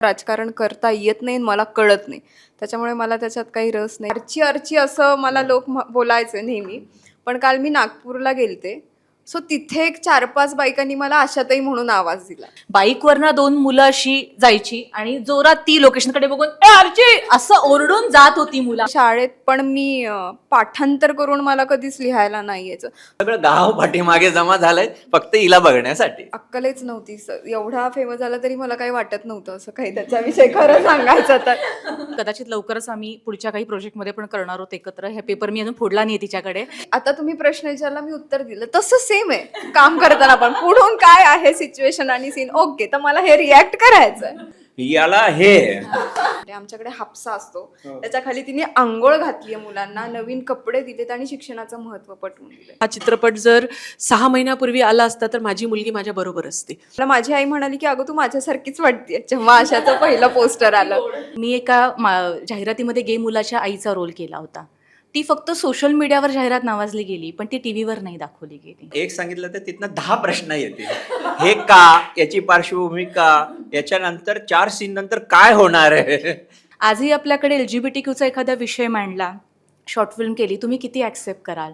राजकारण करता येत नाही, मला कळत नाही. त्याच्यामुळे मला त्याच्यात काही रस नाही. अर्ची अर्ची असं मला लोक बोलायचे नेहमी. पण काल मी नागपूरला गेलते. सो तिथे एक 4-5 बायकांनी मला आशाताई म्हणून आवाज दिला. बाईकवरनं 2 मुलं अशी जायची आणि जोरात ती लोकेशनकडे बघून "ए अर्ची!" असं ओरडून जात होती मुलं. शाळेत पण मी पाठांतर करून मला कधीच लिहायला नाही यायचं. सगळं गाव पाठीमागे जमा झालंय फक्त हिला बघण्यासाठी. अक्कलेच नव्हती. एवढा फेमस झाला तरी मला काही वाटत नव्हतं असं काही त्याच्याविषयी खरं सांगायचं तर. कदाचित लवकरच आम्ही पुढच्या काही प्रोजेक्टमध्ये पण करणार आहोत एकत्र. हे पेपर मी अजून फोडला नाही तिच्याकडे. आता तुम्ही प्रश्न विचारला, मी उत्तर दिलं. तसं सेम आहे काम करताना पण. पुढून काय आहे सिच्युएशन आणि सीन, ओके तर मला हे रिॲक्ट करायचंय. याला हे आमच्याकडे हापसा असतो, त्याच्या खाली तिने आंघोळ घातली आहे मुलांना, नवीन कपडे दिलेत आणि शिक्षणाचं महत्व पटवून दिले. हा चित्रपट जर 6 महिन्यापूर्वी आला असता तर माझी मुलगी माझ्या बरोबर असते. मला माझी आई म्हणाली की अगं तू माझ्यासारखीच वाटतेय, जेव्हा आशाचं पहिलं पोस्टर आलं. मी एका जाहिरातीमध्ये गे मुलाच्या आईचा रोल केला होता. ती फक्त सोशल मीडियावर जाहिरात नावाजली गेली, पण ती टीव्हीवर नाही दाखवली गेली. एक सांगितलं तर तिथनं 10 प्रश्न येतील. हे का, याची पार्श्वभूमी का, याच्यानंतर 4 सीन नंतर काय होणार आहे. आजही आपल्याकडे LGBTQचा एखादा विषय मांडला, शॉर्ट फिल्म केली, तुम्ही किती ॲक्सेप्ट कराल?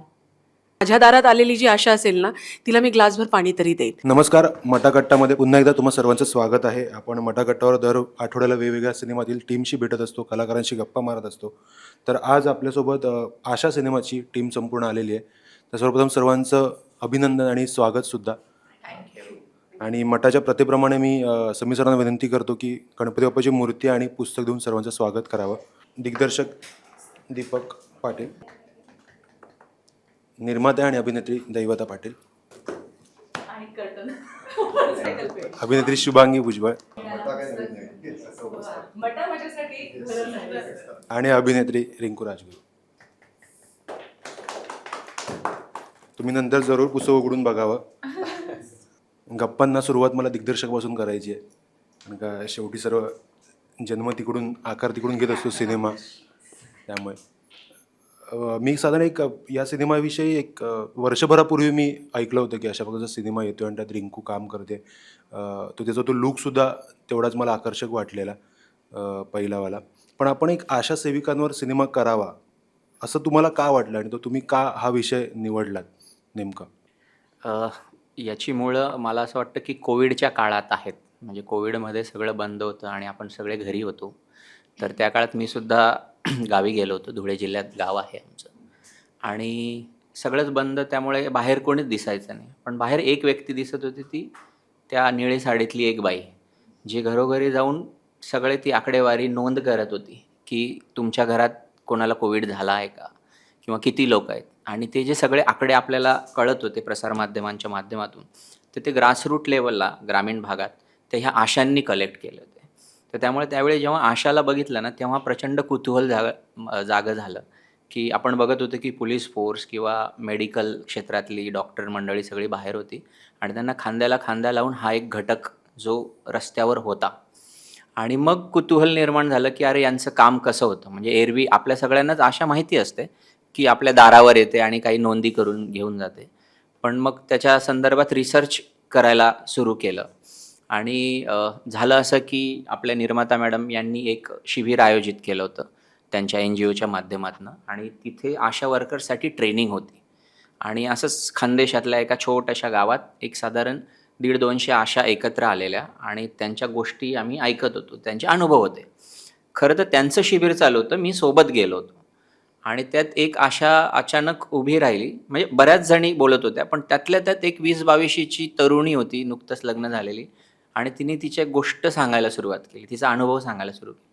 माझ्या दारात आलेली जी आशा असेल ना, तिला मी ग्लासभर पाणी तरी देईन. नमस्कार, मटाकट्टामध्ये पुन्हा एकदा तुम्हा सर्वांचं स्वागत आहे. आपण मटाकट्टावर दर आठवड्याला वेगवेगळ्या सिनेमातील टीमशी भेटत असतो, कलाकारांशी गप्पा मारत असतो. तर आज आपल्यासोबत आशा सिनेमाची टीम संपूर्ण आलेली आहे. तर सर्वप्रथम सर्वांचं अभिनंदन आणि स्वागतसुद्धा. आणि मठाच्या प्रथेप्रमाणे मी समीर सरांना विनंती करतो की गणपती बाप्पाची मूर्ती आणि पुस्तक देऊन सर्वांचं स्वागत करावं. दिग्दर्शक दीपक पाटील, निर्माता आणि अभिनेत्री दैवता पाटील, अभिनेत्री शुभांगी भुजबळ आणि अभिनेत्री रिंकू राजगुरू. तुम्ही नंतर जरूर पुस्तक उघडून बघावं. गप्पांना सुरुवात मला दिग्दर्शकापासून करायची आहे, कारण का शेवटी सर्व जन्म तिकडून, आकार तिकडून घेत असतो सिनेमा. त्यामुळे मी साधारण या सिनेमाविषयी वर्षभरापूर्वी मी ऐकलं होतं की अशा प्रकारचा सिनेमा येतो आणि त्यात रिंकू काम करते. त्याचा तो लूकसुद्धा तेवढाच मला आकर्षक वाटलेला पहिलावाला. पण आपण एक आशा सेविकांवर सिनेमा करावा असं तुम्हाला का वाटलं आणि तो तुम्ही का हा विषय निवडलात नेमका? याची मुळं मला असं वाटतं की कोविडच्या काळात आहेत. म्हणजे कोविडमध्ये सगळं बंद होतं आणि आपण सगळे घरी होतो. तर त्या काळात मी सुद्धा गावी गेलो होतो. धुळे जिल्ह्यात गाव आहे आमचं, आणि सगळंच बंद, त्यामुळे बाहेर कोणीच दिसायचं नाही. पण बाहेर एक व्यक्ती दिसत होती, ती त्या निळी साडीतली एक बाई, जी घरोघरी जाऊन सगळे ती आकडेवारी नोंद करत होती की तुमच्या घरात कोणाला कोविड झाला आहे का, किंवा किती लोक आहेत. आणि ते जे सगळे आकडे आपल्याला कळत होते प्रसारमाध्यमांच्या माध्यमातून, ते ग्रासरूट लेवलला, ग्रामीण भागात, ते ह्या आशांनी कलेक्ट केले होते. तर त्यामुळे त्यावेळी जेव्हा आशाला बघितलं ना, तेव्हा प्रचंड कुतूहल जागं झालं की आपण बघत होतो की पोलीस फोर्स किंवा मेडिकल क्षेत्रातली डॉक्टर मंडळी सगळी बाहेर होती, आणि त्यांना खांद्याला खांदा लावून हा एक घटक जो रस्त्यावर होता. आणि मग कुतूहल निर्माण झालं की अरे यांचं काम कसं होतं. म्हणजे एरवी आपल्या सगळ्यांनाच आशा माहिती असते की आपल्या दारावर येते आणि काही नोंदी करून घेऊन जाते. पण मग त्याच्या संदर्भात रिसर्च करायला सुरू केलं, आणि झालं असं की आपल्या निर्माता मॅडम यांनी एक शिबिर आयोजित केलं होतं त्यांच्या NGOच्या माध्यमातून, आणि तिथे आशा वर्कर्ससाठी ट्रेनिंग होती. आणि असंच खानदेशातल्या एका छोट्याशा गावात एक साधारण 150-200 आशा एकत्र आलेल्या, आणि त्यांच्या गोष्टी आम्ही ऐकत होतो, त्यांचे अनुभव होते. खरं तर त्यांचं शिबिर चालू होतं, मी सोबत गेलो होतो. आणि त्यात एक आशा अचानक उभी राहिली. म्हणजे बऱ्याच जणी बोलत होत्या, पण त्यातल्या त्यात एक 20-22ची तरुणी होती, नुकतंच लग्न झालेली, आणि तिने तिची गोष्ट सांगायला सुरुवात केली, तिचा अनुभव सांगायला सुरू केला.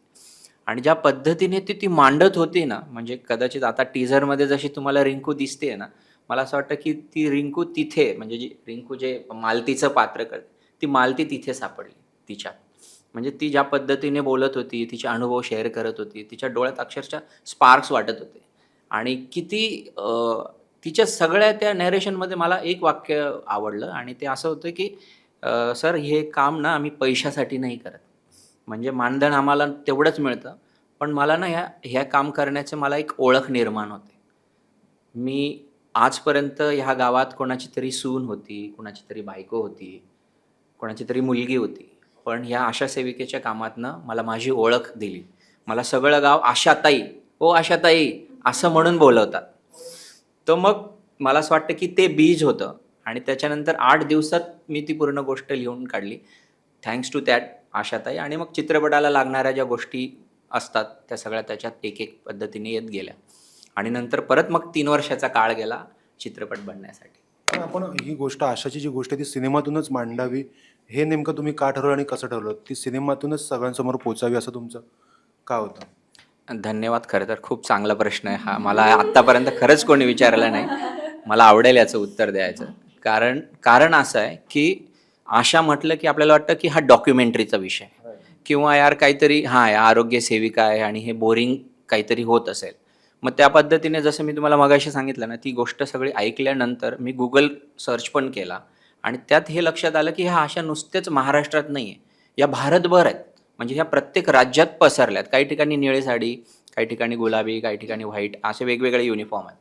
आणि ज्या पद्धतीने ती मांडत होती ना, म्हणजे कदाचित आता टीझरमध्ये जशी तुम्हाला रिंकू दिसते ना, मला असं वाटतं की ती रिंकू तिथे, म्हणजे जी रिंकू जे मालतीचं पात्र करते, ती मालती तिथे सापडली तिच्यात. म्हणजे ती ज्या पद्धतीने बोलत होती, तिचे अनुभव शेअर करत होती, तिच्या डोळ्यात अक्षरशः स्पार्क्स वाटत होते. आणि किती तिच्या सगळ्या त्या नॅरेशनमध्ये मला एक वाक्य आवडलं, आणि ते असं होतं की सर, हे काम ना आम्ही पैशासाठी नाही करत. म्हणजे मानधन आम्हाला तेवढंच मिळतं, पण मला ना ह्या काम करण्याचं मला एक ओळख निर्माण होते. मी आजपर्यंत ह्या गावात कोणाची तरी सून होती, कोणाची तरी बायको होती, कोणाची तरी मुलगी होती, पण ह्या आशा सेविकेच्या कामातनं मला माझी ओळख दिली. मला सगळं गाव आशाताई, ओ आशाताई असं म्हणून बोलवतात. तर मग मला असं वाटतं की ते बीज होतं आणि त्याच्यानंतर 8 दिवसात मी ती पूर्ण गोष्ट लिहून काढली. थँक्स टू दॅट आशाताई. आणि मग चित्रपटाला लागणाऱ्या ज्या गोष्टी असतात त्या सगळ्या त्याच्यात एक एक पद्धतीने येत गेल्या आणि नंतर परत मग 3 वर्षाचा काळ गेला चित्रपट बनण्यासाठी. पण आपण ही गोष्ट, आशाची जी गोष्ट आहे ती सिनेमातूनच मांडावी, हे नेमकं तुम्ही का ठरवलं आणि कसं ठरवलं? ती सिनेमातूनच सगळ्यांसमोर पोचावी असं तुमचं का होतं? धन्यवाद. खरं तर खूप चांगला प्रश्न आहे हा. मला आत्तापर्यंत खरंच कोणी विचारला नाही. मला आवडेल याचं उत्तर द्यायचं. कारण असं आहे की आशा म्हटलं की आपल्याला वाटतं की हा डॉक्युमेंटरीचा विषय किंवा यार काहीतरी या आरोग्य सेविका आहे आणि हे बोरिंग काहीतरी होत असेल. मग त्या पद्धतीने जसं मी तुम्हाला मगाशी सांगितलं ना, ती गोष्ट सगळी ऐकल्यानंतर मी गुगल सर्च पण केला आणि त्यात हे लक्षात आलं की ह्या आशा नुसतेच महाराष्ट्रात नाही आहे, या भारतभर आहेत. म्हणजे ह्या प्रत्येक राज्यात पसरल्यात. काही ठिकाणी निळी साडी, काही ठिकाणी गुलाबी, काही ठिकाणी व्हाईट, असे वेगवेगळे युनिफॉर्म आहेत.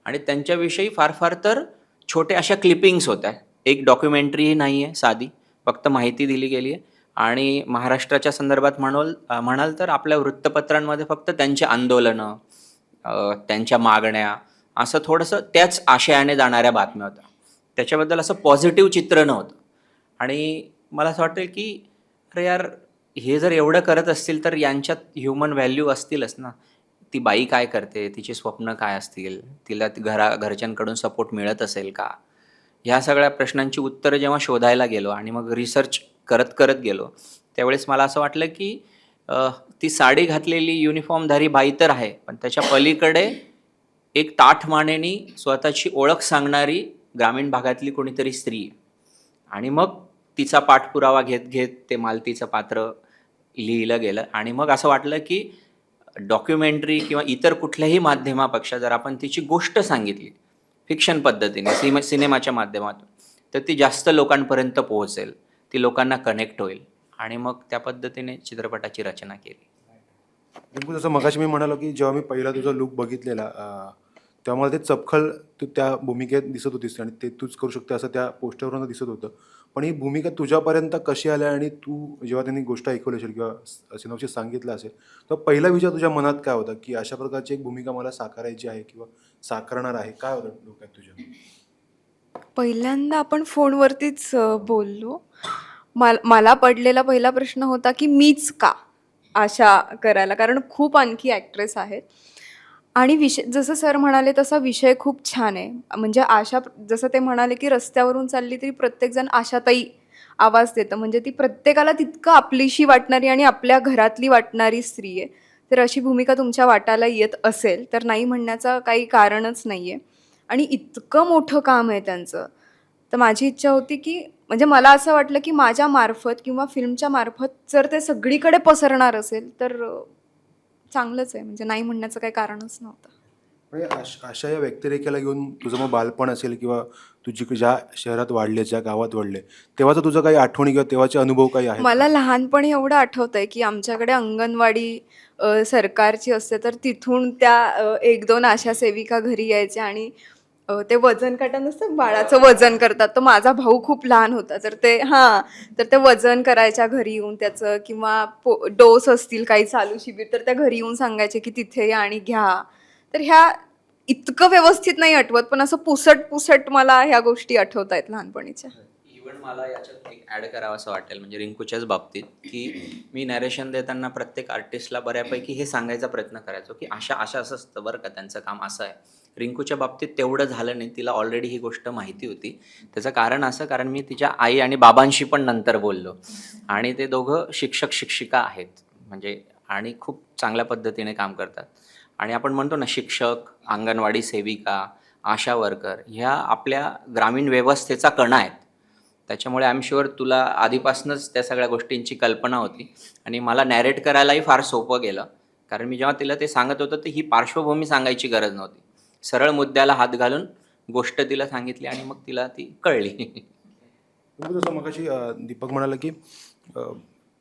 आणि त्यांच्याविषयी फार फार तर छोटे अशा क्लिपिंग्स होत्या. एक डॉक्युमेंटरीही नाही आहे साधी, फक्त माहिती दिली गेली आहे. आणि महाराष्ट्राच्या संदर्भात म्हणाल तर आपल्या वृत्तपत्रांमध्ये फक्त त्यांची आंदोलनं, त्यांच्या मागण्या, असं थोडंसं त्याच आशयाने जाणाऱ्या बातम्या होत्या. त्याच्याबद्दल असं पॉझिटिव्ह चित्र नव्हतं. आणि मला असं वाटेल की अरे यार, हे जर एवढं करत असतील तर यांच्यात ह्युमन व्हॅल्यू असतीलच ना. ती बाई काय करते, तिची स्वप्न काय असतील, तिला घरच्यांकडून सपोर्ट मिळत असेल का, ह्या सगळ्या प्रश्नांची उत्तरं जेव्हा शोधायला गेलो आणि मग रिसर्च करत करत गेलो, त्यावेळेस मला असं वाटलं की ती साडी घातलेली युनिफॉर्मधारी बाई तर आहे, पण त्याच्या पलीकडे एक ताठ मानेनी स्वतःची ओळख सांगणारी ग्रामीण भागातली कोणीतरी स्त्री आहे. आणि मग तिचा पाठपुरावा घेत घेत ते मालतीचं पात्र लिहिलं गेलं आणि मग असं वाटलं की डॉक्युमेंटरी किंवा इतर कुठल्याही माध्यमापेक्षा जर आपण तिची गोष्ट सांगितली फिक्शन पद्धतीने सिनेमाच्या माध्यमातून, तर ती जास्त लोकांपर्यंत पोहोचेल, ती लोकांना कनेक्ट होईल. आणि मग त्या पद्धतीने चित्रपटाची रचना केली. नेमकं जसं मगाशी मी म्हणालो की जेव्हा मी पहिला तुझा लुक बघितलेला, तेव्हा मला ते चपखल तू त्या भूमिकेत दिसत होतीस आणि ते तूच करू शकते असं त्या पोस्टरवरून दिसत होतं. पण ही भूमिका तुझ्यापर्यंत कशी आली आणि तू जेव्हा त्यांनी गोष्ट ऐकवली असेल किंवा सिनेमाशी सांगितलं असेल, तर पहिला विचार तुझ्या मनात काय होता की अशा प्रकारची एक भूमिका मला साकारायची आहे किंवा साकारणार आहे? काय होतं डोक्यात तुझ्या? पहिल्यांदा आपण फोनवरतीच बोललो. मला पडलेला पहिला प्रश्न होता की मीच का आशा करायला, कारण खूप आणखी ॲक्ट्रेस आहेत. आणि विषय जसं सर म्हणाले तसा विषय खूप छान आहे. म्हणजे आशा, जसं ते म्हणाले की रस्त्यावरून चालली तरी प्रत्येकजण आशाताई आवाज देतं. म्हणजे ती प्रत्येकाला तितकं आपलीशी वाटणारी आणि आपल्या घरातली वाटणारी स्त्री आहे. तर अशी भूमिका तुमच्या वाटाला येत असेल तर नाही म्हणण्याचं काही कारणच नाही आहे. आणि इतकं मोठं काम आहे त्यांचं. तर माझी इच्छा होती की म्हणजे मला असं वाटलं की माझ्या मार्फत किंवा फिल्मच्या मार्फत जर ते सगळीकडे पसरणार असेल तर चांगलंच आहे. म्हणजे नाही म्हणण्याचं काही कारणच नव्हतं. म्हणजे अशा या व्यक्तिरेखेला घेऊन तुझं मग बालपण असेल किंवा ज्या शहरात वाढले, ज्या गावात वाढले, तेव्हाचं तुझं काही आठवणी किंवा तेव्हाचे अनुभव काही आहेत? मला लहानपणी एवढं आठवतंय की आमच्याकडे अंगणवाडी सरकारची असते, तर तिथून त्या 1-2 आशा सेविका घरी यायच्या आणि ते वजन काटा नसतं, बाळाचं वजन करतात. तर माझा भाऊ खूप लहान होता, तर ते वजन करायच्या घरी येऊन त्याचं, किंवा डोस असतील काही चालू शिबिर तर त्या घरी येऊन सांगायचे की तिथे या आणि घ्या. तर ह्या इतकं व्यवस्थित नाही आठवत, पण असं पुसट मला ह्या गोष्टी आठवत आहेत लहानपणीच्या. इव्हन मला याच्यात एक ॲड करावं असं वाटेल, म्हणजे रिंकूच्याच बाबतीत, की मी नॅरेशन देताना प्रत्येक आर्टिस्टला बऱ्यापैकी हे सांगायचा प्रयत्न करायचो की अशा असं असतं बरं का, त्यांचं काम असं आहे. रिंकूच्या बाबतीत तेवढं झालं नाही, तिला ऑलरेडी ही गोष्ट माहिती होती. त्याचं कारण मी तिच्या आई आणि बाबांशी पण नंतर बोललो आणि ते दोघं शिक्षक-शिक्षिका आहेत, म्हणजे आणि खूप चांगल्या पद्धतीने काम करतात. आणि आपण म्हणतो ना, शिक्षक, अंगणवाडी सेविका, आशा वर्कर ह्या आपल्या ग्रामीण व्यवस्थेचा कणा आहेत. त्याच्यामुळे आय एम शुअर तुला आधीपासूनच त्या सगळ्या गोष्टींची कल्पना होती आणि मला नॅरेट करायलाही फार सोपं गेलं. कारण मी जेव्हा तिला ते सांगत होतो तर ही पार्श्वभूमी सांगायची गरज नव्हती. सरळ मुद्द्याला हात घालून गोष्ट तिला सांगितली आणि मग तिला ती कळली. जसं मगाशी दीपक म्हणाला की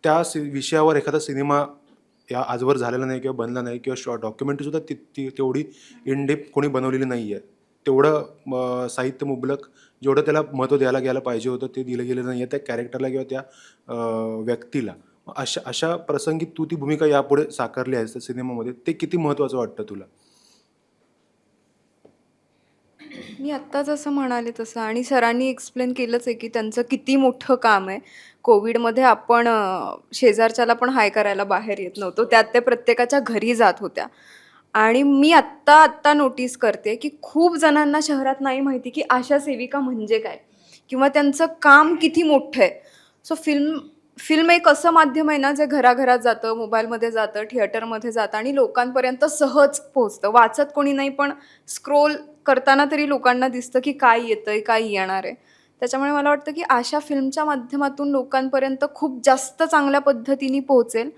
त्या विषयावर एखादा सिनेमा या आजवर झालेला नाही किंवा बनला नाही किंवा डॉक्युमेंटरीसुद्धा तेवढी इन डेप्थ कोणी बनवलेली नाही आहे. तेवढं साहित्य मुबलक जेवढं त्याला महत्त्व द्यायला गेलं पाहिजे होतं ते दिलं गेलं नाही आहे त्या कॅरेक्टरला किंवा त्या व्यक्तीला. अशा अशा प्रसंगी तू ती भूमिका यापुढे साकारली आहेस त्या सिनेमामध्ये, ते किती महत्त्वाचं वाटतं तुला? मी आत्ताच असं म्हणाले तसं आणि सरांनी एक्सप्लेन केलंच आहे की त्यांचं किती मोठं काम आहे. कोविडमध्ये आपण शेजारच्याला पण हाय करायला बाहेर येत नव्हतो. त्यात ते प्रत्येकाच्या घरी जात होत्या. आणि मी आत्ता नोटीस करते की खूप जणांना शहरात नाही माहिती की आशा सेविका म्हणजे काय किंवा त्यांचं काम किती मोठं आहे. सो फिल्म एक असं माध्यम आहे ना जे घराघरात जातं, मोबाईलमध्ये जातं, थिएटरमध्ये जातं आणि लोकांपर्यंत सहज पोहोचतं. वाचत कोणी नाही पण स्क्रोल करताना तरी लोकांना दिसतं की काय येतंय, काय येणार आहे. त्याच्यामुळे मला वाटतं की आशा फिल्मच्या माध्यमातून लोकांपर्यंत खूप जास्त चांगल्या पद्धतीने पोहोचेल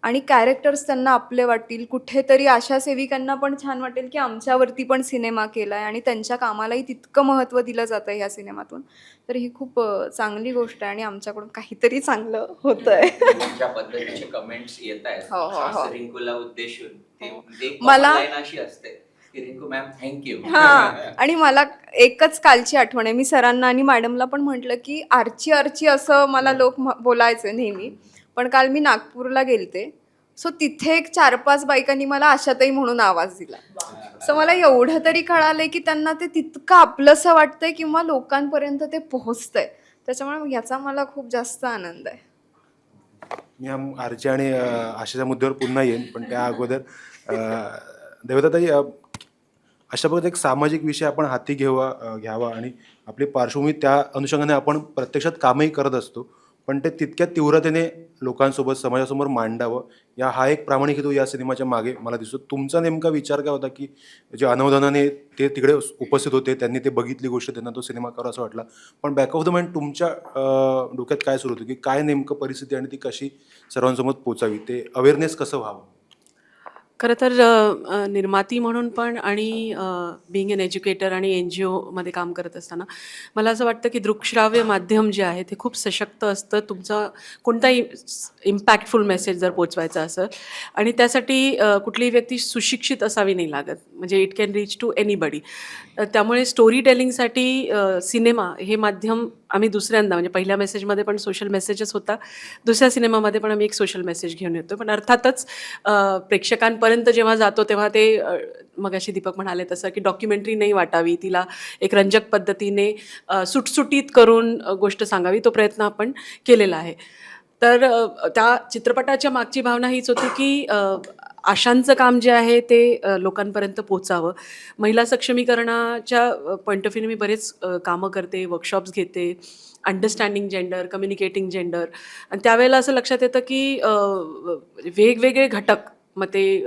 आणि कॅरेक्टर्स त्यांना आपले वाटतील. कुठेतरी आशा सेविकांना पण छान वाटेल की आमच्यावरती पण सिनेमा केला आहे आणि त्यांच्या कामालाही तितकं महत्त्व दिलं जातं ह्या सिनेमातून. तर ही खूप चांगली गोष्ट आहे आणि आमच्याकडून काहीतरी चांगलं होतं आहे. ज्या पद्धतीचे कमेंट्स येत आहेत हो, हो, हो. खास रिंकूला उद्देशून, एक मला- common line अशी असते की रिंकू मॅम थँक्यू. हां आणि मला एकच कालची आठवण आहे. मी सरांना आणि मॅडमला पण म्हटलं की आर्ची असं मला लोक बोलायचे नेहमी. पण काल मी नागपूरला गेलते. सो तिथे एक 4-5 बायकांनी मला आशाताई म्हणून आवाज दिला. सो मला एवढं तरी कळालंय की त्यांना ते तितकं आपलंसं वाटतंय किंवा लोकांपर्यंत ते पोहोचतंय. त्याच्यामुळे याचा मला खूप जास्त आनंद आहे. मी आरचे आणि आशाच्या मुद्द्यावर पुन्हा येईन, पण त्या अगोदर देवदत्ताई, अशा प्रकारचा एक सामाजिक विषय आपण हाती घ्यावा आणि आपली पार्श्वभूमी त्या अनुषंगाने आपण प्रत्यक्षात कामही करत असतो, पण ते तितक्या तीव्रतेने लोकांसोबत समाजासमोर मांडावं हा एक प्रामाणिक हेतू या सिनेमाच्या मागे मला दिसतो. तुमचा नेमका विचार काय होता की जे अनावधानाने ते तिकडे उपस्थित होते, त्यांनी ते बघितली गोष्ट, त्यांना तो सिनेमा करावा असं वाटला, पण बॅक ऑफ द माइंड तुमच्या डोक्यात काय सुरू होतं की काय नेमकं परिस्थिती आणि ती कशी सर्वांसमोर पोचावी, ते अवेअरनेस कसं व्हावं? खरं तर निर्माती म्हणून पण आणि बिईंग एन एज्युकेटर आणि NGOमध्ये काम करत असताना मला असं वाटतं की दृकश्राव्य माध्यम जे आहे ते खूप सशक्त असतं. तुमचा कोणताही इम्पॅक्टफुल मेसेज जर पोचवायचा असेल आणि त्यासाठी कुठलीही व्यक्ती सुशिक्षित असावी नाही लागत. म्हणजे it can reach to anybody. त्यामुळे स्टोरी टेलिंगसाठी सिनेमा हे माध्यम आम्ही दुसऱ्यांदा, म्हणजे पहिल्या मेसेजमध्ये पण सोशल मेसेजच होता, दुसऱ्या सिनेमामध्ये पण आम्ही एक सोशल मेसेज घेऊन येतो. पण अर्थातच प्रेक्षकांपर्यंत जेव्हा जातो तेव्हा ते मगाशी दीपक म्हणाले तसं की डॉक्युमेंटरी नाही वाटावी, तिला एक रंजक पद्धतीने सुटसुटीत करून गोष्ट सांगावी, तो प्रयत्न आपण केलेला आहे. तर त्या चित्रपटाच्या मागची भावना हीच होती की आशांचं काम जे आहे ते लोकांपर्यंत पोचावं. महिला सक्षमीकरणाच्या पॉईंट ऑफ व्ह्यूने मी बरेच कामं करते, वर्कशॉप्स घेते, अंडरस्टँडिंग जेंडर, कम्युनिकेटिंग जेंडर. आणि त्यावेळेला असं लक्षात येतं की वेगवेगळे घटक, मग ते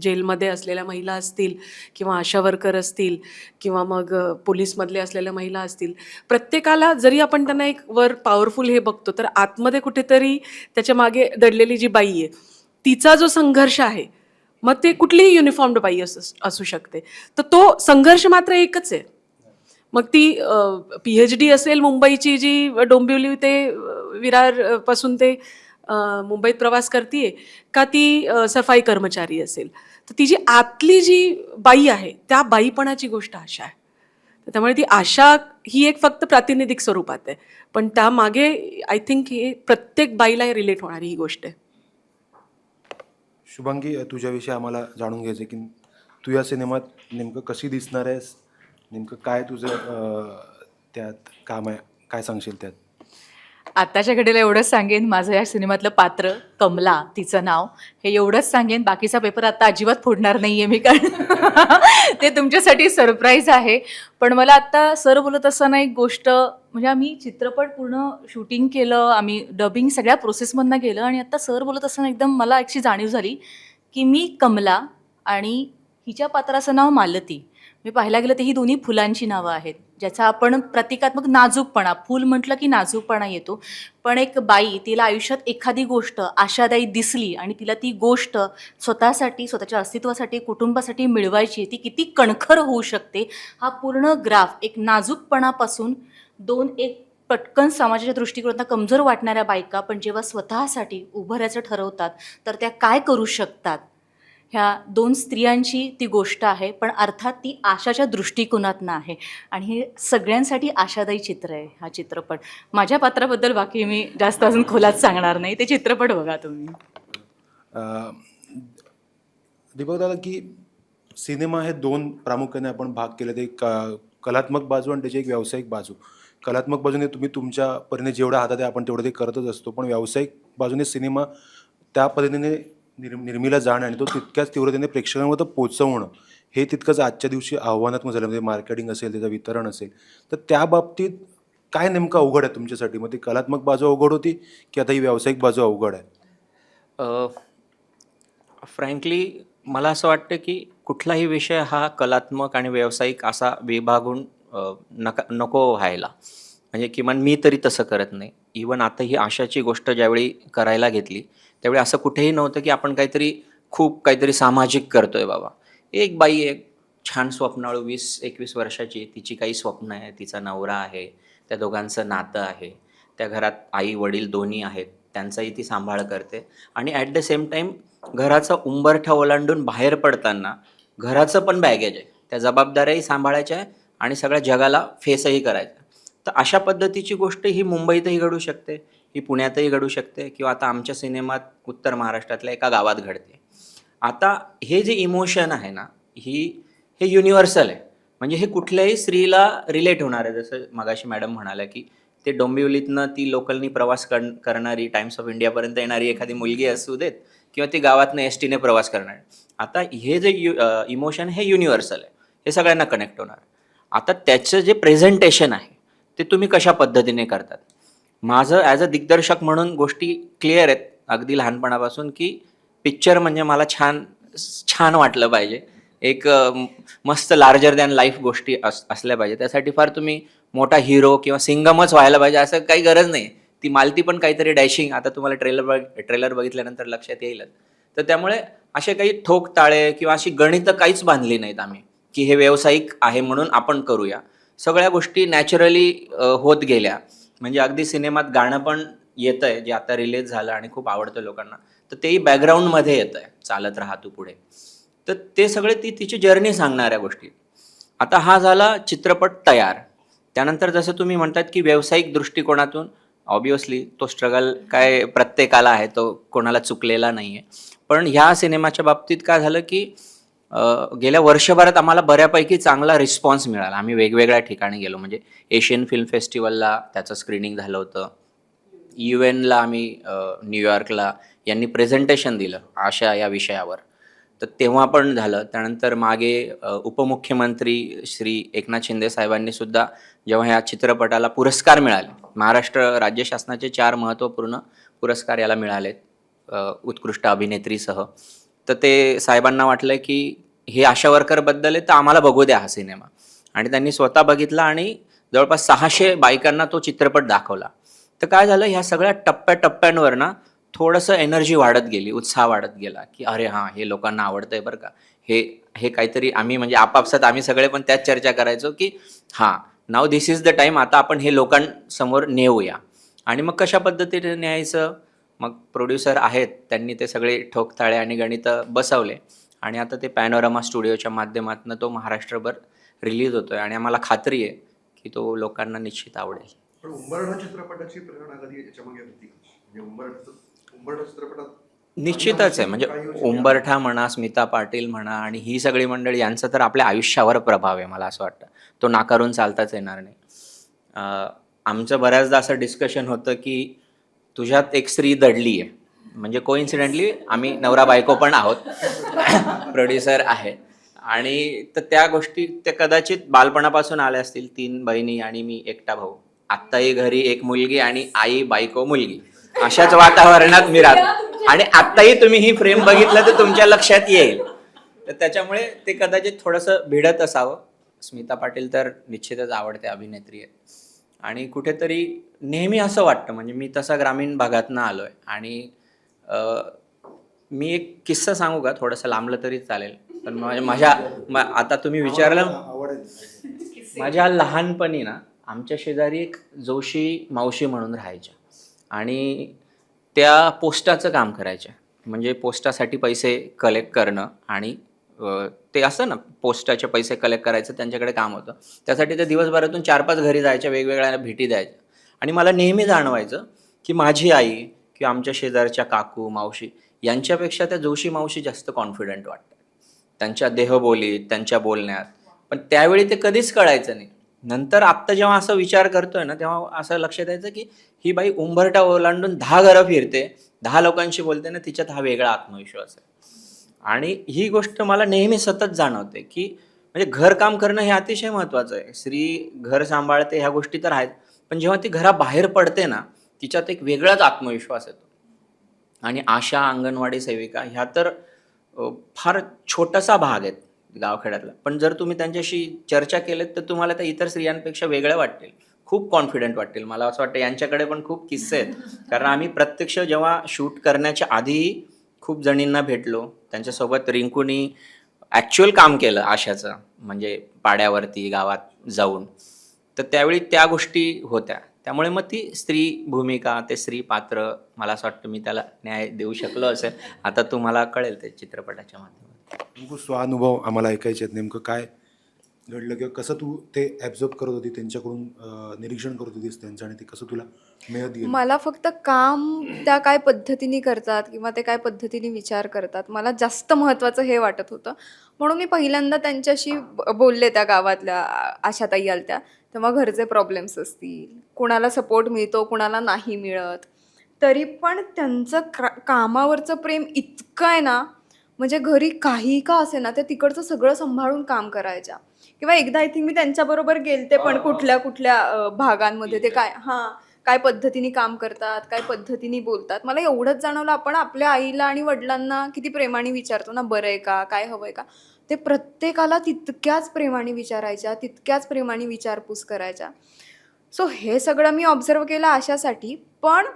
जेलमध्ये असलेल्या महिला असतील किंवा आशा वर्कर असतील किंवा मग पोलीसमधले असलेल्या महिला असतील, प्रत्येकाला जरी आपण त्यांना एक वर पॉवरफुल हे बघतो, तर आतमध्ये कुठेतरी त्याच्या मागे दडलेली जी बाई आहे तिचा जो संघर्ष आहे, मग ते कुठलीही युनिफॉर्म्ड बाई असू शकते, तर तो संघर्ष मात्र एकच आहे. मग ती PhD असेल मुंबईची जी डोंबिवली ते विरारपासून ते मुंबईत प्रवास करते, का ती सफाई कर्मचारी असेल, तर ती जी आतली जी बाई आहे त्या बाईपणाची गोष्ट आशा आहे. त्यामुळे ती आशा ही एक फक्त प्रातिनिधिक स्वरूपात आहे, पण त्यामागे आय थिंक ही प्रत्येक बाईला रिलेट होणारी ही गोष्ट आहे. शुभांगी, तुझ्याविषयी आम्हाला जाणून घ्यायचं की तू या सिनेमात नेमकं कशी दिसणार आहेस, नेमकं काय तुझं त्यात काम आहे, काय सांगशील त्यात? आत्ताच्या घडीला एवढंच सांगेन, माझं या सिनेमातलं पात्र कमला, तिचं नाव, हे एवढंच सांगेन. बाकीचा पेपर आता अजिबात फोडणार नाही आहे मी, कारण ते तुमच्यासाठी सरप्राईज आहे. पण मला आत्ता सर बोलत असताना एक गोष्ट, म्हणजे आम्ही चित्रपट पूर्ण शूटिंग केलं, आम्ही डबिंग सगळ्या प्रोसेसमधनं गेलं, आणि आत्ता सर बोलत असताना एकदम मला अशी जाणीव झाली की मी कमला आणि हिच्या पात्राचं नाव मालती. मी पाहायला गेलं तर ही दोन्ही फुलांची नावं आहेत, ज्याचा आपण प्रतिकात्मक नाजूकपणा, फूल म्हटलं की नाजूकपणा येतो. पण एक बाई, तिला आयुष्यात एखादी गोष्ट आशादायी दिसली आणि तिला ती गोष्ट स्वतःसाठी, स्वतःच्या अस्तित्वासाठी, कुटुंबासाठी मिळवायची, ती किती कणखर होऊ शकते, हा पूर्ण ग्राफ एक नाजूकपणापासून एक पटकन समाजाच्या दृष्टिकोनातून कमजोर वाटणाऱ्या बायका पण जेव्हा स्वतःसाठी उभं राहायचं ठरवतात तर त्या काय करू शकतात, ह्या दोन स्त्रियांची ती गोष्ट आहे, पण अर्थात ती आशाच्या दृष्टिकोनातनं आहे आणि हे सगळ्यांसाठी आशादायी चित्र आहे हा चित्रपट. माझ्या पात्राबद्दल बाकी मी जास्त अजून खोलात सांगणार नाही, ते चित्रपट बघा तुम्ही. अं, दीपक दादा, की सिनेमा हे दोन प्रामुख्याने आपण भाग केले, ते कलात्मक बाजू आणि त्याची एक व्यावसायिक बाजू. कलात्मक बाजूने तुम्ही तुमच्या परीने जेवढं हातात आहे आपण तेवढं ते करतच असतो, पण व्यावसायिक बाजूने सिनेमा त्या पद्धतीने निर्मिला जाणं आणि तो तितक्याच तीव्रतेने प्रेक्षकांवर पोचवणं हे तितकंच आजच्या दिवशी आव्हानात्मक झालं. म्हणजे मार्केटिंग असेल, त्याचं वितरण असेल, तर त्या बाबतीत काय नेमकं अवघड आहे तुमच्यासाठी? मग ती कलात्मक बाजू अवघड होती की आता ही व्यावसायिक बाजू अवघड आहे? फ्रँकली मला असं वाटतं की कुठलाही विषय हा कलात्मक आणि व्यावसायिक असा विभागून नको व्हायला. म्हणजे किमान मी तरी तसं करत नाही. इवन आता ही आशाची गोष्ट ज्यावेळी करायला घेतली त्यावेळी असं कुठेही नव्हतं की आपण खूप काहीतरी सामाजिक करतोय बाबा. एक बाई, एक छान स्वप्नाळू 20-21 वर्षाची, तिची काही स्वप्न आहे, तिचा नवरा आहे, त्या दोघांचं नातं आहे, त्या घरात आई वडील दोन्ही आहेत, त्यांचाही ती सांभाळ करते आणि ॲट द सेम टाईम घराचा उंबरठा ओलांडून बाहेर पडताना घराचं पण बॅगेज आहे, त्या जबाबदाऱ्याही सांभाळायच्या आहे आणि सगळ्या जगाला फेसही करायचं. तर अशा पद्धतीची गोष्ट ही मुंबईतही घडू शकते, ही पुण्यातही घडू शकते किंवा आता आमच्या सिनेमात उत्तर महाराष्ट्रातल्या एका गावात घडते. आता हे जे इमोशन आहे ना, हे युनिव्हर्सल आहे. म्हणजे हे कुठल्याही स्त्रीला रिलेट होणार आहे. जसं मगाशी मॅडम म्हणाल्या की ते डोंबिवलीतनं ती लोकलनी प्रवास करणारी, टाइम्स ऑफ इंडियापर्यंत येणारी एखादी मुलगी असू देत किंवा ती गावातनं एस टीने प्रवास करणार. आता हे जे इमोशन हे युनिव्हर्सल आहे, हे सगळ्यांना कनेक्ट होणार. आता त्याचं जे प्रेझेंटेशन आहे ते तुम्ही कशा पद्धतीने करतात. माझं ॲज अ दिग्दर्शक म्हणून गोष्टी क्लिअर आहेत अगदी लहानपणापासून, की पिक्चर म्हणजे मला छान वाटलं पाहिजे. एक मस्त लार्जर दॅन लाईफ गोष्टी असल्या पाहिजे. त्यासाठी फार तुम्ही मोठा हिरो किंवा सिंगमच व्हायला पाहिजे असं काही गरज नाही. ती मालती पण काहीतरी डॅशिंग, आता तुम्हाला ट्रेलर बघितल्यानंतर लक्षात येईलच. तर त्यामुळे असे काही ठोक ताळे किंवा अशी गणितं काहीच बांधली नाहीत आम्ही की हे व्यावसायिक आहे म्हणून आपण करूया. सगळ्या गोष्टी नॅचरली होत गेल्या. म्हणजे अगदी सिनेमात गाणं पण येतं आहे, जे आता रिलीज झालं आणि खूप आवडतं लोकांना, तर तेही बॅकग्राऊंडमध्ये येतं आहे, चालत राहा तू पुढे. तर ते सगळे तिची जर्नी सांगणाऱ्या गोष्टी. आता हा झाला चित्रपट तयार. त्यानंतर जसं तुम्ही म्हणतात की व्यावसायिक दृष्टिकोनातून ऑब्वियसली तो स्ट्रगल काय प्रत्येकाला आहे, तो कोणाला चुकलेला नाही आहे. पण ह्या सिनेमाच्या बाबतीत काय झालं की गेल्या वर्षभरात आम्हाला बऱ्यापैकी चांगला रिस्पॉन्स मिळाला. आम्ही वेगवेगळ्या ठिकाणी गेलो. म्हणजे एशियन फिल्म फेस्टिवलला त्याचं स्क्रीनिंग झालं होतं. UN ला आम्ही न्यूयॉर्कला यांनी प्रेझेंटेशन दिलं आशा या विषयावर, तर तेव्हा पण झालं. त्यानंतर मागे उपमुख्यमंत्री श्री एकनाथ शिंदे साहेबांनी सुद्धा जेव्हा ह्या चित्रपटाला पुरस्कार मिळाले, महाराष्ट्र राज्य शासनाचे 4 महत्त्वपूर्ण पुरस्कार याला मिळालेत उत्कृष्ट अभिनेत्रीसह. तर ते साहेबांना वाटलं की हे आशा वर्करबद्दल आहे, तर आम्हाला बघू द्या हा सिनेमा. आणि त्यांनी स्वतः बघितला आणि जवळपास 600 बायकांना तो चित्रपट दाखवला. तर काय झालं, ह्या सगळ्या टप्प्याटप्प्यांवर ना थोडंसं एनर्जी वाढत गेली, उत्साह वाढत गेला की अरे हां, हे लोकांना आवडतंय बरं का. हे काहीतरी आम्ही म्हणजे आपापसात आम्ही सगळे पण त्याच चर्चा करायचो की हां, now this is the time, आता आपण हे लोकांसमोर नेऊया. आणि मग कशा पद्धतीने न्यायचं, मग प्रोड्युसर आहेत त्यांनी ते सगळे ठोकताळे आणि गणितं बसवले आणि आता ते पॅनोरमा स्टुडिओच्या माध्यमातून तो महाराष्ट्रभर रिलीज होतोय आणि आम्हाला खात्री आहे की तो लोकांना निश्चित आवडेल. पण उंबरठा चित्रपटाची प्रेरणा कधी याच्यामागे होती? म्हणजे उंबरठा चित्रपटात निश्चितच आहे. म्हणजे उंबरठा म्हणा, स्मिता पाटील म्हणा आणि ही सगळी मंडळी, यांचा तर आपल्या आयुष्यावर प्रभाव आहे. मला असं वाटतं तो नाकारून चालताच येणार नाही. आमचं बऱ्याचदा असं डिस्कशन होतं की तुझ्यात एक स्त्री दडली आहे. म्हणजे कोइन्सिडेंटली आम्ही नवरा बायको पण आहोत, प्रोड्युसर आहे. आणि तर त्या गोष्टी त्या कदाचित बालपणापासून आल्या असतील. 3 बहिणी आणि मी एकटा भाऊ. आत्ताही घरी एक मुलगी आणि आई, बायको, मुलगी अशाच वातावरणात मी राहतो. आणि आत्ताही तुम्ही ही फ्रेम बघितलं तर तुमच्या लक्षात येईल. तर त्याच्यामुळे ते कदाचित थोडंसं भिडत असावं. स्मिता पाटील तर निश्चितच आवडते अभिनेत्री आहे. आणि कुठेतरी नेहमी असं वाटतं, म्हणजे मी तसा ग्रामीण भागातनं आलो आहे आणि मी एक किस्सा सांगू का? थोडंसं लांबलं तरी चालेल, पण आता तुम्ही विचारलं, माझ्या लहानपणी ना आमच्या शेजारी एक जोशी मावशी म्हणून राहायच्या आणि त्या पोस्टाचं काम करायच्या. म्हणजे पोस्टासाठी पैसे कलेक्ट करणं आणि ते असतं ना, पोस्टाचे पैसे कलेक्ट करायचं त्यांच्याकडे काम होतं. त्यासाठी ते दिवसभरातून 4-5 घरी जायच्या, वेगवेगळ्या भेटी द्यायच्या. आणि मला नेहमी जाणवायचं की माझी आई किंवा आमच्या शेजारच्या काकू, मावशी यांच्यापेक्षा त्या जोशी मावशी जास्त कॉन्फिडंट वाटतात. त्यांच्या देहबोलीत, त्यांच्या बोलण्यात. पण त्यावेळी ते कधीच कळायचं नाही. नंतर आत्ता जेव्हा असं विचार करतोय ना, तेव्हा असं लक्षात यायचं की ही बाई उंबरठा ओलांडून 10 घरं फिरते, 10 लोकांशी बोलते ना, तिच्यात हा वेगळा आत्मविश्वास आहे. आणि ही गोष्ट मला नेहमी सतत जाणवते की म्हणजे घरकाम करणं हे अतिशय महत्त्वाचं आहे. स्त्री घर सांभाळते ह्या गोष्टी तर आहेत, पण जेव्हा ती घराबाहेर पडते ना, तिच्यात एक वेगळाच आत्मविश्वास येतो. आणि आशा, अंगणवाडी सेविका ह्या तर फार छोटासा भाग आहेत गावखेड्यातला. पण जर तुम्ही त्यांच्याशी चर्चा केलीत तर तुम्हाला त्या इतर स्त्रियांपेक्षा वेगळ्या वाटतील, खूप कॉन्फिडंट वाटतील. मला असं वाटतं यांच्याकडे पण खूप किस्से आहेत. कारण आम्ही प्रत्यक्ष जेव्हा शूट करण्याच्या आधीही खूप जणींना भेटलो. त्यांच्यासोबत रिंकूनी ॲक्च्युअल काम केलं आशाचं, म्हणजे पाड्यावरती गावात जाऊन. तर त्यावेळी त्या गोष्टी होत्या. त्यामुळे मग ती स्त्री भूमिका, ते स्त्री पात्र, मला असं वाटतं मी त्याला न्याय देऊ शकलो असेल. आता तुम्हाला कळेल ते चित्रपटाच्या माध्यमातून. नेमकं स्वानुभव आम्हाला ऐकायचे आहेत. नेमकं काय घडलं किंवा कसं तू ते ॲब्झॉर्ब करत होती त्यांच्याकडून, निरीक्षण करत होतीस त्यांचं, आणि ते कसं तुला मिळत गेलं? मला फक्त काम त्या काय पद्धतीने करतात किंवा ते काय पद्धतीने विचार करतात, मला जास्त महत्त्वाचं हे वाटत होतं. म्हणून मी पहिल्यांदा त्यांच्याशी बोलले, त्या गावातल्या आशाताई आलत्या. तेव्हा घरचे प्रॉब्लेम्स असतील, कुणाला सपोर्ट मिळतो, कुणाला नाही मिळत, तरी पण त्यांचं कामावरचं प्रेम इतकं आहे ना, म्हणजे घरी काही का असे ना, ते तिकडचं सगळं सांभाळून काम करायच्या. किंवा एकदा आय थिंक मी त्यांच्याबरोबर गेलते पण कुठल्या कुठल्या भागांमध्ये ते काय पद्धतीने काम करतात, काय पद्धतीने बोलतात. मला एवढंच जाणवलं, आपण आपल्या आईला आणि वडिलांना किती प्रेमाने विचारतो ना, बरं आहे का, काय हवंय का, ते प्रत्येकाला तितक्याच प्रेमाने विचारायच्या, तितक्याच प्रेमाने विचारपूस करायच्या. सो हे सगळं मी ऑब्झर्व केलं आशासाठी. पण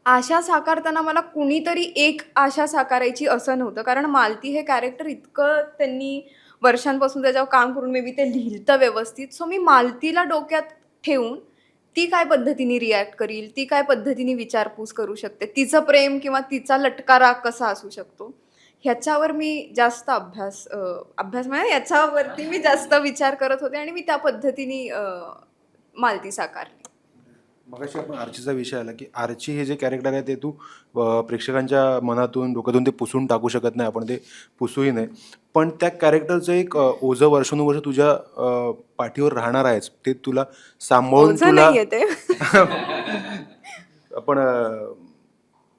आशा साकारताना मला कुणीतरी एक आशा साकारायची असं नव्हतं. कारण मालती हे कॅरेक्टर इतकं त्यांनी वर्षांपासून त्याच्यावर काम करून मे बी ते लिहिलं व्यवस्थित. सो मी मालतीला डोक्यात ठेवून ती काय पद्धतीने रिॲक्ट करील, ती काय पद्धतीने विचारपूस करू शकते, तिचं प्रेम किंवा तिचा लटकारा कसा असू शकतो, ह्याच्यावर मी जास्त अभ्यास म्हणजे याच्यावरती मी जास्त विचार करत होते आणि मी त्या पद्धतीने मालती साकारली. मगाशी आपण आर्चीचा विषय आला की आर्ची हे जे कॅरेक्टर आहे ते तू प्रेक्षकांच्या मनातून, डोक्यातून ते पुसून टाकू शकत नाही, आपण ते पुसूही नाही. पण त्या कॅरेक्टरचं एक ओझं वर्षानुवर्ष तुझ्या पाठीवर राहणार आहेच, ते तुला सांभाळून ओझं तुला नाहीये ते. आपण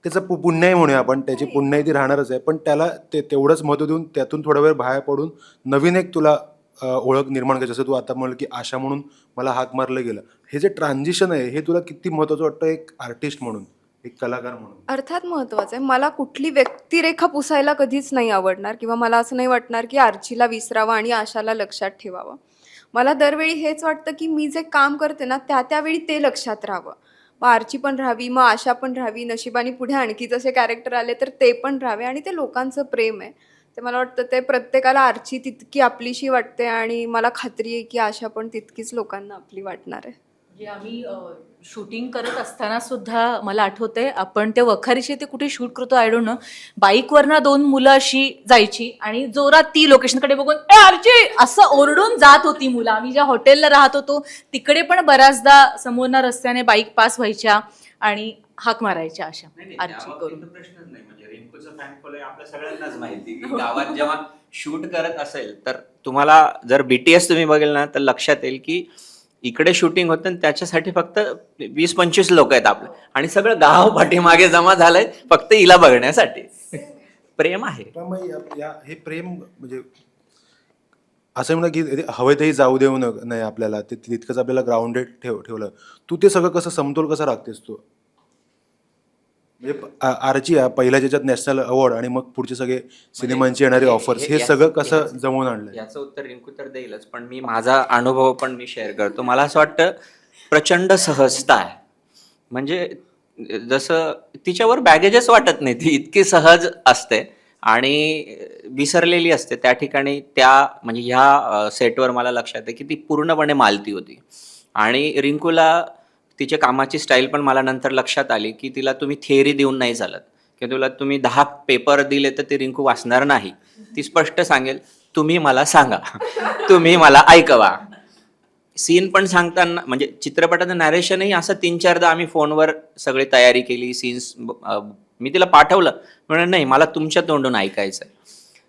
त्याचं पुण्याई म्हणूया आपण, त्याची पुण्याई ती राहणारच आहे. पण त्याला तेवढंच महत्त्व देऊन त्यातून थोडा वेळ बाहेर पडून नवीन एक तुला ओळख निर्माण करायची. जसं तू आता म्हणलं की आशा म्हणून मला हाक मारलं गेलं, हे जे ट्रान्झिशन आहे हे तुला किती महत्त्वाचं वाटतं एक आर्टिस्ट म्हणून, एक कलाकार म्हणून? अर्थात महत्त्वाचं आहे. मला कुठली व्यक्तिरेखा पुसायला कधीच नाही आवडणार किंवा मला असं नाही वाटणार की आर्चीला विसरावं आणि आशाला लक्षात ठेवावं. मला दरवेळी हेच वाटतं की मी जे काम करते ना, त्यावेळी ते लक्षात राहावं. मग आर्ची पण राहावी, मग आशा पण राहावी, नशिबाने पुढे आणखी जसे कॅरेक्टर आले तर ते पण राहावे. आणि ते लोकांचं प्रेम आहे, ते मला वाटतं ते प्रत्येकाला आर्ची तितकी आपलीशी वाटते आणि मला खात्री आहे की आशा पण तितकीच लोकांना आपली वाटणार आहे. म्हणजे आम्ही शूटिंग करत असताना सुद्धा मला आठवतंय, आपण त्या वखारीशी ते कुठे शूट करतो आय डोंट नो, बाईकवरनं 2 मुलं अशी जायची आणि जोरात ती लोकेशनकडे बघून ए आर्ची असं ओरडून जात होती मुलं. आम्ही ज्या हॉटेलला राहत होतो तिकडे पण बऱ्याचदा समोरनं रस्त्याने बाईक पास व्हायच्या आणि हाक मारायच्या अशा आर्ची करून. प्रश्नच नाही. म्हणजे रिंकूचं फॅन फॉलोइंग आपल्या सगळ्यांनाच माहिती की गावात जेव्हा शूट करत असेल तर तुम्हाला जर BTS तुम्ही बघेल ना तर लक्षात येईल की इकडे शूटिंग होतं आणि त्याच्यासाठी फक्त 20-25 लोक आहेत आपले, आणि सगळं गाव पाठीमागे जमा झालंय फक्त हिला बघण्यासाठी. प्रेम आहे. पण मग हे प्रेम म्हणजे असं म्हणा की हवेतही जाऊ देऊ नाही आपल्याला, ते तितकंच आपल्याला ग्राउंडेड ठेवलं. तू ते सगळं कसं समतोल कसा राखतेस तू? म्हणजे आर्ची पहिल्या ज्याच्यात नॅशनल अवॉर्ड आणि मग पुढचे सगळे सिनेमांची येणारे ऑफर्स, हे सगळं कसं जमवून आणलं? याचं उत्तर रिंकू तर देईलच, पण मी माझा अनुभव पण मी शेअर करतो. मला असं वाटतं प्रचंड सहजता आहे. म्हणजे जसं तिच्यावर बॅगेजच वाटत नाही, ती इतकी सहज असते आणि विसरलेली असते त्या ठिकाणी. म्हणजे ह्या सेटवर मला लक्षात आहे की ती पूर्णपणे मालती होती. आणि रिंकूला तिच्या कामाची स्टाईल पण मला नंतर लक्षात आली की तिला तुम्ही थिअरी देऊन नाही चालत, की तुला तुम्ही 10 पेपर दिले तर ते रिंकू वाचणार नाही. ती स्पष्ट सांगेल, तुम्ही मला सांगा, तुम्ही मला ऐकवा. सीन पण सांगताना म्हणजे चित्रपटाचं नॅरेशनही असं 3-4दा आम्ही फोनवर सगळी तयारी केली. सीन्स मी तिला पाठवलं, म्हणून नाही मला तुमच्या तोंडून ऐकायचं.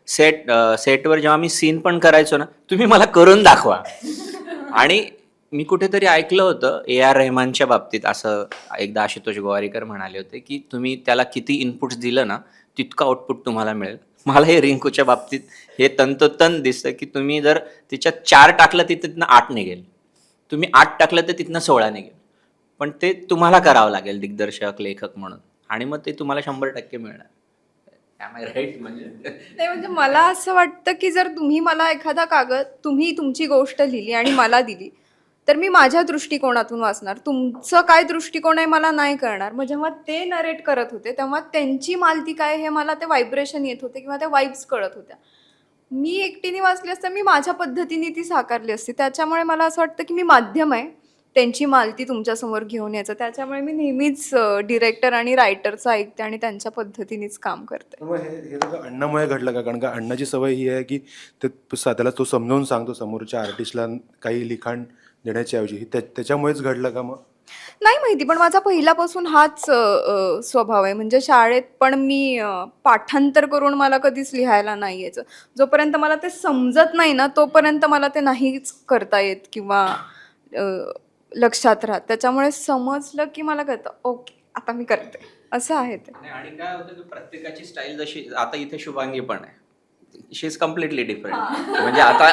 सेटवर जेव्हा मी सीन पण करायचो ना, तुम्ही मला करून दाखवा. आणि मी कुठेतरी ऐकलं होतं A.R. रहमानच्या बाबतीत असं एकदा आशुतोष गोवारीकर म्हणाले होते की तुम्ही त्याला किती इनपुट्स दिलं ना तितकं आउटपुट तुम्हाला मिळेल. मला हे रिंकूच्या बाबतीत हे तंतोतंत दिसतं की तुम्ही जर तिच्यात 4 टाकलं तिथनं 8 निघेल, तुम्ही 8 टाकलं तर तिथनं 16 निघेल. पण ते तुम्हाला करावं लागेल दिग्दर्शक लेखक म्हणून, आणि मग ते तुम्हाला 100% मिळणार. Am I right? म्हणजे नाही म्हणजे मला असं वाटतं की जर तुम्ही मला एखादा कागद, तुम्ही तुमची गोष्ट लिहिली आणि मला दिली, तर मी माझ्या दृष्टिकोनातून वाचणार. तुमचं काय दृष्टिकोन आहे मला नाही कळणार. मग जेव्हा ते नरेट करत होते तेव्हा त्यांची मालती काय हे मला ते व्हायब्रेशन येत होते किंवा त्या वाईब्स कळत होत्या. मी एकटीने वाचली असता मी माझ्या पद्धतीने ती साकारली असती. त्याच्यामुळे मला असं वाटतं की मी माध्यम आहे त्यांची मालती तुमच्यासमोर घेऊन यायचं. त्याच्यामुळे मी नेहमीच डिरेक्टर आणि रायटरचं ऐकते आणि त्यांच्या पद्धतीनेच काम करते. मग हे सगळं अण्णामुळे घडलं का? कारण का अण्णाची सवय ही आहे की ते त्याला तो समजावून सांगतो समोरच्या आर्टिस्टला काही लिखाण देण्याची ऐवजी. त्याच्यामुळेच घडलं का मग? नाही माहिती, पण माझा पहिल्यापासून हाच स्वभाव आहे. म्हणजे शाळेत पण मी पाठांतर करून मला कधीच लिहायला नाही यायचं. जोपर्यंत मला ते समजत नाही ना तोपर्यंत मला ते नाहीच करता येत किंवा लक्षात राहत. त्याच्यामुळे समजलं की मला कळतं ओके आता मी करते, असं आहे ते. आणि काय होतं की प्रत्येकाची स्टाईल जशी, आता इथे शुभांगी पण आहे, शी इज कम्प्लिटली डिफरंट. म्हणजे आता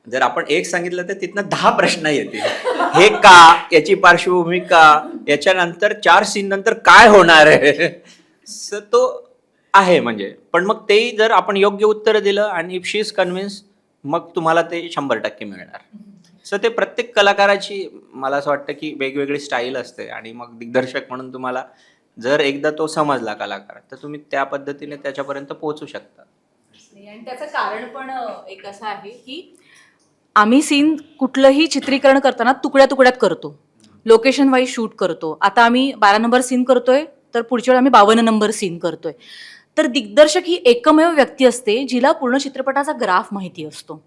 जर आपण एक सांगितलं तर तिथनं 10 प्रश्न येतील. हे का, याची पार्श्वभूमी का, याच्यानंतर 4 सीन नंतर काय होणार आहे, तो आहे. म्हणजे पण मग तेही जर आपण योग्य उत्तर दिलं आणि इफ शी इज कन्व्हिन्स, मग तुम्हाला ते 100% मिळणार. सो ते प्रत्येक कलाकाराची मला असं वाटतं की वेगवेगळी स्टाईल असते. आणि मग दिग्दर्शक म्हणून तुम्हाला जर एकदा तो समजला कलाकार, तर तुम्ही त्या पद्धतीने त्याच्यापर्यंत पोहोचू शकता. आणि त्याचं कारण पण एक असं आहे की आम्ही सीन कुठलंही चित्रीकरण करताना तुकड्या तुकड्यात करतो, लोकेशन वाईज शूट करतो. आता आम्ही 12 नंबर सीन करतोय तर पुढच्या वेळी आम्ही 52 नंबर सीन करतोय. तर दिग्दर्शक ही एकमेव व्यक्ती असते जिला पूर्ण चित्रपटाचा ग्राफ माहिती असतो.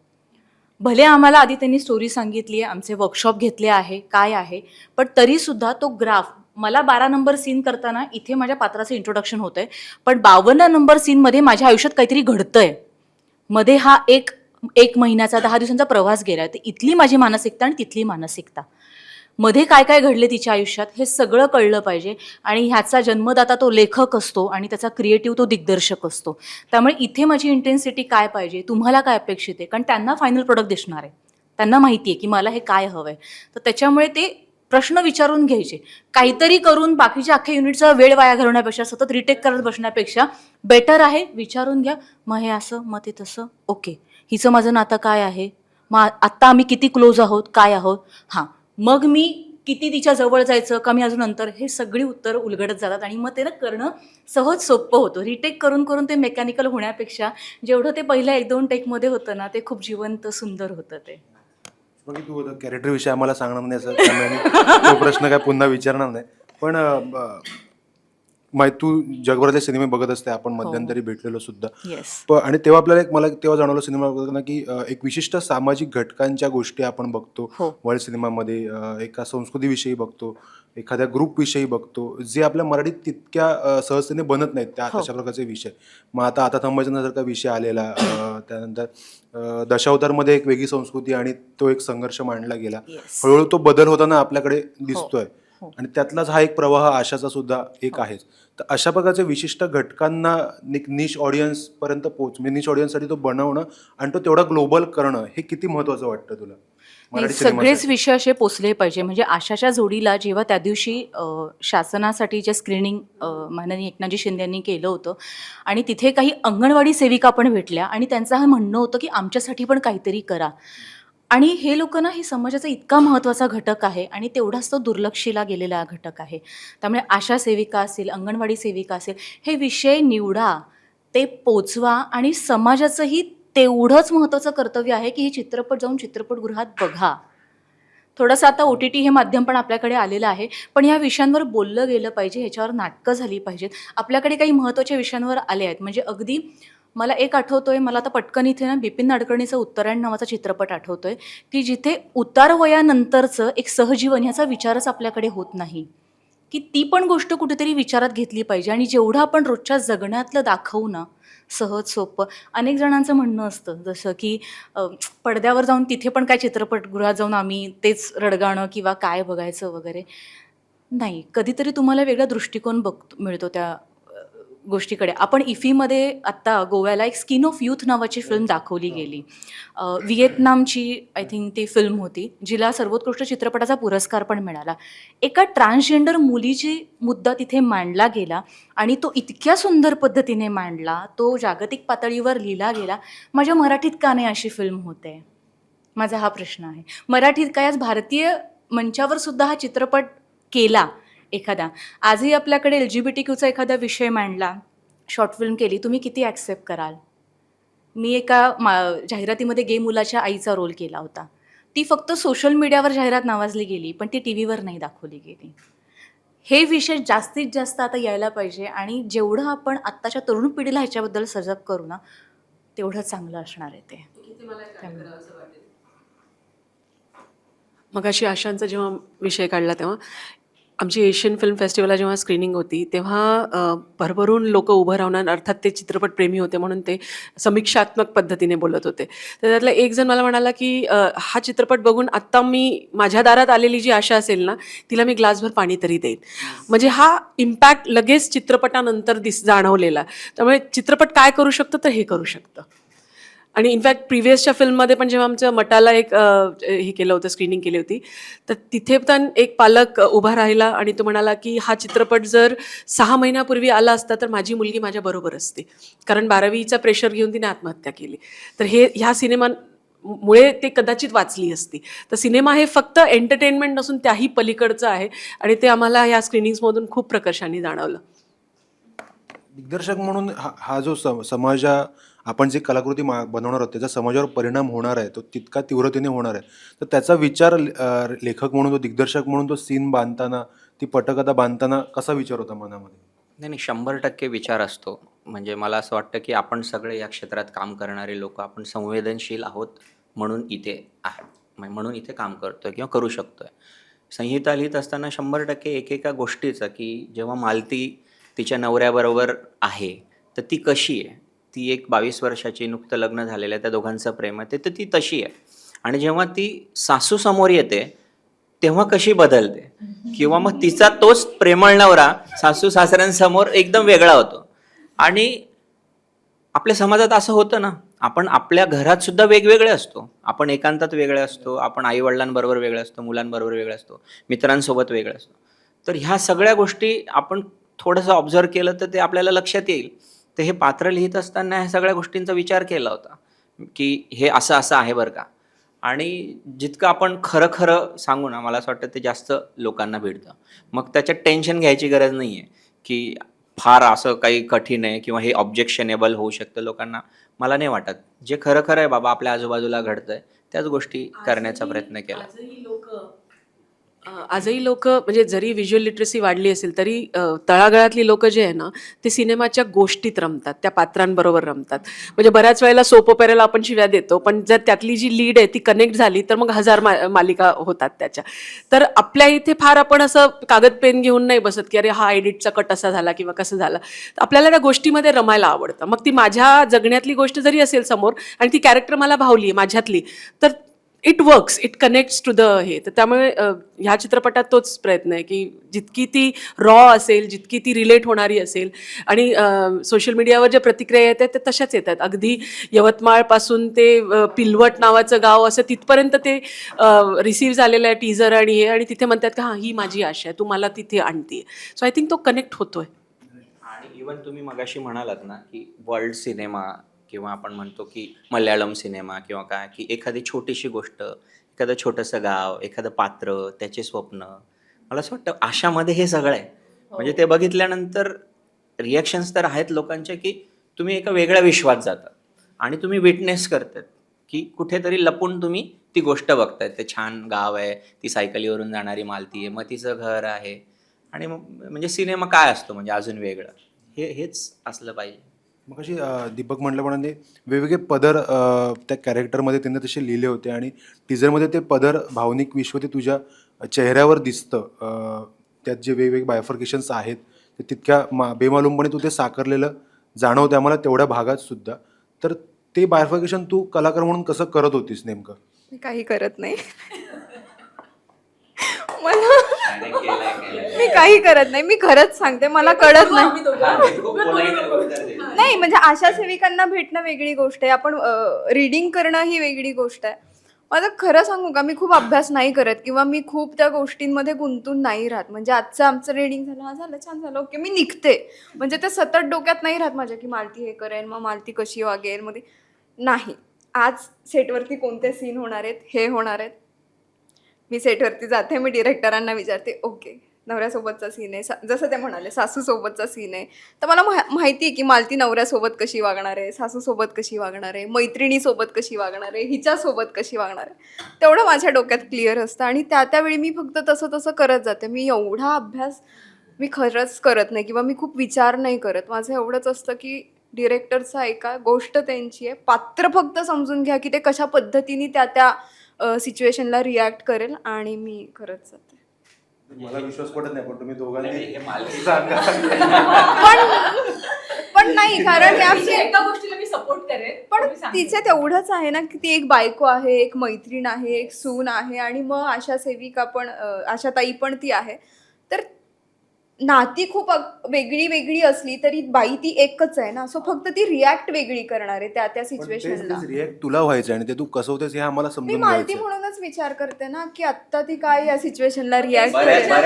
भले आम्हाला आधी त्यांनी स्टोरी सांगितली आहे, आमचे वर्कशॉप घेतले आहे, काय आहे, पण तरीसुद्धा तो ग्राफ मला 12 नंबर सीन करताना इथे माझ्या पात्राचं इंट्रोडक्शन होतं आहे, पण 52 नंबर सीनमध्ये माझ्या आयुष्यात काहीतरी घडतंय. मध्ये हा एक महिन्याचा 10 दिवसांचा प्रवास गेला आहे. तर इथली माझी मानसिकता आणि तिथली मानसिकता, मध्ये काय काय घडले तिच्या आयुष्यात हे सगळं कळलं पाहिजे. आणि ह्याचा जन्मदाता तो लेखक असतो आणि त्याचा क्रिएटिव्ह तो दिग्दर्शक असतो. त्यामुळे इथे माझी इंटेन्सिटी काय पाहिजे, तुम्हाला काय अपेक्षित आहे, कारण त्यांना फायनल प्रोडक्ट दिसणार आहे, त्यांना माहिती आहे की मला हे काय हवं आहे. तर त्याच्यामुळे ते प्रश्न विचारून घ्यायचे. काहीतरी करून बाकीच्या अख्ख्या युनिटचा वेळ वाया घालवण्यापेक्षा, सतत रिटेक करत बसण्यापेक्षा बेटर आहे विचारून घ्या. मग हे असं, मग ते तसं, ओके हिचं माझं नातं काय आहे, मग आत्ता आम्ही किती क्लोज आहोत, काय आहोत, हां मग मी किती तिच्या जवळ जायचं, कमी अजून अंतर, हे सगळी उत्तरं उलगडत जातात. आणि मग ते ना करणं सहज सोपं होतं. रिटेक करून करून ते मेकॅनिकल होण्यापेक्षा जेवढं ते पहिल्या 1-2 टेकमध्ये होतं ना, ते खूप जिवंत सुंदर होतं ते. मग तू कॅरेक्टर विषय आम्हाला सांगणार नाही असं त्यामुळे मी तो प्रश्न काय पुन्हा विचारणार नाही. पण तू जगभरातले सिनेमे बघत असते, आपण मध्यंतरी भेटलेलो सुद्धा. येस. आणि तेव्हा आपल्याला मला तेव्हा जाणवलं सिनेमा बघताना की एक विशिष्ट सामाजिक घटकांच्या गोष्टी आपण बघतो हो. वर्ल्ड सिनेमामध्ये. एका संस्कृतीविषयी बगतो, एखाद्या ग्रुपविषयी बघतो, जे आपल्या मराठीत तितक्या सहजतेने बनत नाहीत त्या तशा प्रकारचे विषय. मग आता थांबायचा नसारखा विषय आलेला. त्यानंतर दशावतारमध्ये एक वेगळी संस्कृती आणि तो एक संघर्ष मांडला गेला. Yes. हळूहळू तो बदल होताना आपल्याकडे दिसतोय. हो. आणि त्यातलाच हा एक प्रवाह आशाचा सुद्धा एक आहेच. तर अशा प्रकारच्या विशिष्ट घटकांना एक निश ऑडियन्स पर्यंत म्हणजे निश ऑडियन्ससाठी तो बनवणं आणि तो तेवढा ग्लोबल करणं हे किती महत्वाचं वाटतं तुला मराठी सगळेच सिनेमासाठी? विषय असे पोचले पाहिजे. म्हणजे आशाच्या जोडीला जेव्हा त्या दिवशी शासनासाठी जे स्क्रीनिंग माननीय एकनाथजी शिंदे यांनी केलं होतं आणि तिथे काही अंगणवाडी सेविका पण भेटल्या आणि त्यांचं हे म्हणणं होतं की आमच्यासाठी पण काहीतरी करा. आणि हे लोक ना हे समाजाचा इतका महत्त्वाचा घटक आहे आणि तेवढाच तो दुर्लक्षिला गेलेला घटक आहे. त्यामुळे आशा सेविका असेल, अंगणवाडी सेविका असेल, हे विषय निवडा, ते पोचवा. आणि समाजाचंही तेवढंच महत्त्वाचं कर्तव्य आहे की हे चित्रपट जाऊन चित्रपटगृहात बघा. थोडंसं आता OTT हे माध्यम पण आपल्याकडे आलेलं आहे, पण या विषयांवर बोललं गेलं पाहिजे, ह्याच्यावर नाटकं झाली पाहिजेत. आपल्याकडे काही महत्त्वाच्या विषयांवर आले आहेत. म्हणजे अगदी मला एक आठवतोय, मला आता पटकन इथे ना बिपिन नाडकर्णीचा उत्तरायण नावाचा चित्रपट आठवतोय, की जिथे उतार वयानंतरचं एक सहजीवन ह्याचा विचारच आपल्याकडे होत नाही. की ती पण गोष्ट कुठेतरी विचारात घेतली पाहिजे आणि जेवढं आपण रोजच्या जगण्यातलं दाखवू ना, सहज सोपं. अनेक जणांचं म्हणणं असतं जसं की पडद्यावर जाऊन तिथे पण काय चित्रपटगृहात जाऊन आम्ही तेच रडगाणं किंवा काय बघायचं वगैरे. नाही, कधीतरी तुम्हाला वेगळा दृष्टिकोन मिळतो त्या गोष्टीकडे. आपण इफीमध्ये आत्ता गोव्याला एक स्किन ऑफ यूथ नावाची फिल्म दाखवली गेली. व्हिएतनामची आय थिंक ती फिल्म होती, जिला सर्वोत्कृष्ट चित्रपटाचा पुरस्कार पण मिळाला. एका ट्रान्सजेंडर मुलीची मुद्दा तिथे मांडला गेला आणि तो इतक्या सुंदर पद्धतीने मांडला, तो जागतिक पातळीवर लिहिला गेला. माझ्या मराठीत का नाही अशी फिल्म होते? माझा हा प्रश्न आहे. मराठीत काय आज भारतीय मंचावर सुद्धा हा चित्रपट केला एखादा, आजही आपल्याकडे LGBTQचा एखादा विषय मांडला, शॉर्ट फिल्म केली, तुम्ही किती ॲक्सेप्ट कराल? मी एका जाहिरातीमध्ये गे मुलाच्या आईचा रोल केला होता. ती फक्त सोशल मीडियावर जाहिरात नावाजली गेली, पण ती टीव्हीवर नाही दाखवली गेली. हे विषय जास्तीत जास्त आता यायला पाहिजे आणि जेवढं आपण आत्ताच्या तरुण पिढीला ह्याच्याबद्दल सजग करू ना, तेवढं चांगलं असणार आहे ते. मगाशी आशांचा जेव्हा विषय काढला तेव्हा आमची एशियन फिल्म फेस्टिवलला जेव्हा स्क्रीनिंग होती तेव्हा भरभरून लोक उभं राहणार, अर्थात ते चित्रपटप्रेमी होते म्हणून ते समीक्षात्मक पद्धतीने बोलत होते. तर त्यातला एक जण मला म्हणाला की हा चित्रपट बघून आत्ता मी माझ्या दारात आलेली जी आशा असेल ना तिला मी ग्लासभर पाणी तरी देईन. म्हणजे हा इम्पॅक्ट लगेच चित्रपटानंतर जाणवलेला. त्यामुळे चित्रपट काय करू शकतं तर हे करू शकतं. आणि इनफॅक्ट प्रिव्हियसच्या फिल्ममध्ये पण जेव्हा आमच्या मटाला एक हे केलं होतं, स्क्रीनिंग केली होती, तर तिथे पण एक पालक उभा राहिला आणि तो म्हणाला की हा चित्रपट जर 6 महिन्यापूर्वी आला असता तर माझी मुलगी माझ्याबरोबर असते, कारण 12वीचा प्रेशर घेऊन तिने आत्महत्या केली. तर ह्या सिनेमामुळे ते कदाचित वाचली असती. तर सिनेमा हे फक्त एंटरटेनमेंट नसून त्याही पलीकडचं आहे आणि ते आम्हाला ह्या स्क्रीनिंग्समधून खूप प्रकर्षाने जाणवलं. दिग्दर्शक म्हणून हा जो आपण जी कलाकृती बनवणार आहोत त्याचा समाजावर परिणाम होणार आहे, तो तितका तीव्रतेने होणार आहे. तर त्याचा विचार लेखक म्हणून, तो दिग्दर्शक म्हणून, तो सीन बांधताना, ती पटकथा बांधताना कसा विचार होता मनामध्ये? नाही 100% विचार असतो. म्हणजे मला असं वाटतं की आपण सगळे या क्षेत्रात काम करणारे लोक आपण संवेदनशील आहोत म्हणून इथे आहे, म्हणून इथे काम करतोय किंवा करू शकतोय. संहिता लिहित असताना 100% एकेका गोष्टीचं, की जेव्हा मालती तिच्या नवऱ्याबरोबर आहे तर ती कशी आहे, ती एक 22 वर्षाची, नुकतं लग्न झालेलं आहे, त्या दोघांचं प्रेम आहे तर ती तशी आहे. आणि जेव्हा ती सासू समोर येते तेव्हा कशी बदलते, किंवा मग तिचा तोच प्रेमळ नवरा सासू सासऱ्यांसमोर एकदम वेगळा होतो. आणि आपल्या समाजात असं होतं ना, आपण आपल्या घरात सुद्धा वेगवेगळे असतो. आपण एकांतात वेगळे असतो, आपण आई वडिलांबरोबर वेगळे असतो, मुलांबरोबर वेगळे असतो, मित्रांसोबत वेगळे असतो. तर ह्या सगळ्या गोष्टी आपण थोडंसं ऑब्झर्व केलं तर ते आपल्याला लक्षात येईल. तर हे पात्र लिहित असताना ह्या सगळ्या गोष्टींचा विचार केला होता, की हे असं असं आहे बरं का. आणि जितकं आपण खरं खरं सांगू ना, मला असं वाटतं ते जास्त लोकांना भिडतं. मग त्याच्यात टेन्शन घ्यायची गरज नाही आहे की फार असं काही कठीण आहे किंवा हे ऑब्जेक्शनेबल होऊ शकतं लोकांना. मला नाही वाटत. जे खरं खरं आहे बाबा आपल्या आजूबाजूला घडतंय त्याच गोष्टी करण्याचा प्रयत्न केला. आजही लोक म्हणजे जरी व्हिज्युअल लिटरसी वाढली असेल तरी तळागाळातली लोक जे आहे ना ते सिनेमाच्या गोष्टीत रमतात, त्या पात्रांबरोबर रमतात. म्हणजे बऱ्याच वेळेला सोप ओपेराला आपण शिव्या देतो, पण जर त्यातली जी लीड आहे ती कनेक्ट झाली तर मग 1000 मालिका होतात त्याच्या. तर आपल्या इथे फार आपण असं कागद पेन घेऊन नाही बसत की अरे हा एडिटचा कट असा झाला किंवा कसं झाला. आपल्याला त्या गोष्टीमध्ये रमायला आवडतं. मग ती माझ्या जगण्यातली गोष्ट जरी असेल समोर आणि ती कॅरेक्टर मला भावली आहे माझ्यातली, तर it works, it connects to the हे. तर त्यामुळे ह्या चित्रपटात तोच प्रयत्न आहे की जितकी ती रॉ असेल, जितकी ती रिलेट होणारी असेल. आणि सोशल मीडियावर ज्या प्रतिक्रिया येतात ते तशाच येतात. अगदी यवतमाळपासून ते पिलवट नावाचं गाव असं तिथपर्यंत ते रिसीव्ह झालेलं आहे टीजर आणि हे, आणि तिथे म्हणतात की हां ही माझी आशा आहे, तू मला तिथे आणते. सो आय थिंक तो कनेक्ट होतोय. आणि इवन तुम्ही मगाशी म्हणालात ना की वर्ल्ड सिनेमा किंवा आपण म्हणतो की मल्याळम सिनेमा किंवा काय, की एखादी छोटीशी गोष्ट, एखादं छोटंसं गाव, एखादं पात्र, त्याचे स्वप्न, मला असं वाटतं आशामध्ये हे सगळं आहे. म्हणजे ते बघितल्यानंतर रिॲक्शन्स तर आहेत लोकांच्या की तुम्ही एका वेगळ्या विश्वात जातात आणि तुम्ही विटनेस करतात की कुठेतरी लपून तुम्ही ती गोष्ट बघतायत. ते छान गाव आहे, ती सायकलीवरून जाणारी मालती आहे, मग तिचं घर आहे आणि मग म्हणजे सिनेमा काय असतो म्हणजे अजून वेगळं, हेच असलं पाहिजे. मग अशी दीपक म्हटल्याप्रमाणे वेगवेगळे पदर त्या कॅरेक्टरमध्ये त्यांनी तसे लिहिले होते आणि टीजरमध्ये ते पदर भावनिक विश्व ते तुझ्या चेहऱ्यावर दिसतं. त्यात जे वेगवेगळे बायफर्केशन्स आहेत ते तितक्या बेमालूमपणे तू ते साकारलेलं जाणवतं आम्हाला तेवढ्या भागात सुद्धा. तर ते बायफर्केशन तू कलाकार म्हणून कसं करत होतीस नेमकं? मी काही करत नाही. मला मी काही करत नाही. मी खरंच सांगते, मला कळत नाही. नाही म्हणजे आशा सेविकांना भेटणं वेगळी गोष्ट आहे, आपण रीडिंग करणं ही वेगळी गोष्ट आहे. माझं खरं सांगू का, मी खूप अभ्यास नाही करत किंवा मी खूप त्या गोष्टींमध्ये गुंतून नाही राहत. म्हणजे आजचं आमचं रीडिंग झालं, हा झालं, छान झालं, ओके, मी निघते. म्हणजे ते सतत डोक्यात नाही राहत माझ्या की मालती हे करेन, मग मालती कशी वागेल, मग नाही. आज सेटवरती कोणते सीन होणार आहेत, हे होणार आहेत, मी सेटवरती जाते, मी डिरेक्टरांना विचारते, ओके नवऱ्यासोबतचा सीन आहे, जसं ते म्हणाले सासूसोबतचा सीन आहे, तर मला माहिती आहे की मालती नवऱ्यासोबत कशी वागणार आहे, सासूसोबत कशी वागणार आहे, मैत्रिणीसोबत कशी वागणार आहे, हिच्यासोबत कशी वागणार आहे, तेवढं माझ्या डोक्यात क्लिअर असतं आणि त्यावेळी मी फक्त तसं तसं करत जाते. मी एवढा अभ्यास मी खरंच करत नाही किंवा मी खूप विचार नाही करत. माझं एवढंच असतं की डिरेक्टरचं ऐका, गोष्ट त्यांची आहे, पात्र फक्त समजून घ्या की ते कशा पद्धतीने त्या सिच्युएशनला रिॲक्ट करेल आणि मी करत जाते. मला विश्वास पडत नाही, पण तुम्ही दोघांनी हे मालकी सांगा. पण नाही, कारण एका गोष्टीला मी सपोर्ट करेन, पण तिचे तेवढंच आहे ना की ती एक बायको आहे, एक मैत्रीण आहे, एक सून आहे आणि मग आशा सेविका पण, आशाताई पण ती आहे. तर नाती खूप वेगळी वेगळी असली तरी बाई ती एकच आहे ना. सो फक्त ती रिॲक्ट वेगळी करणार आहे त्या सिच्युएशनला. रिॲक्ट तुला व्हायचं आणि ते तू कसं होतेस हे आम्हाला मी समजून मालती घ्यायचं. म्हणूनच विचार करते ना की आत्ता ती काय या सिच्युएशनला रिॲक्ट बऱ्याचदा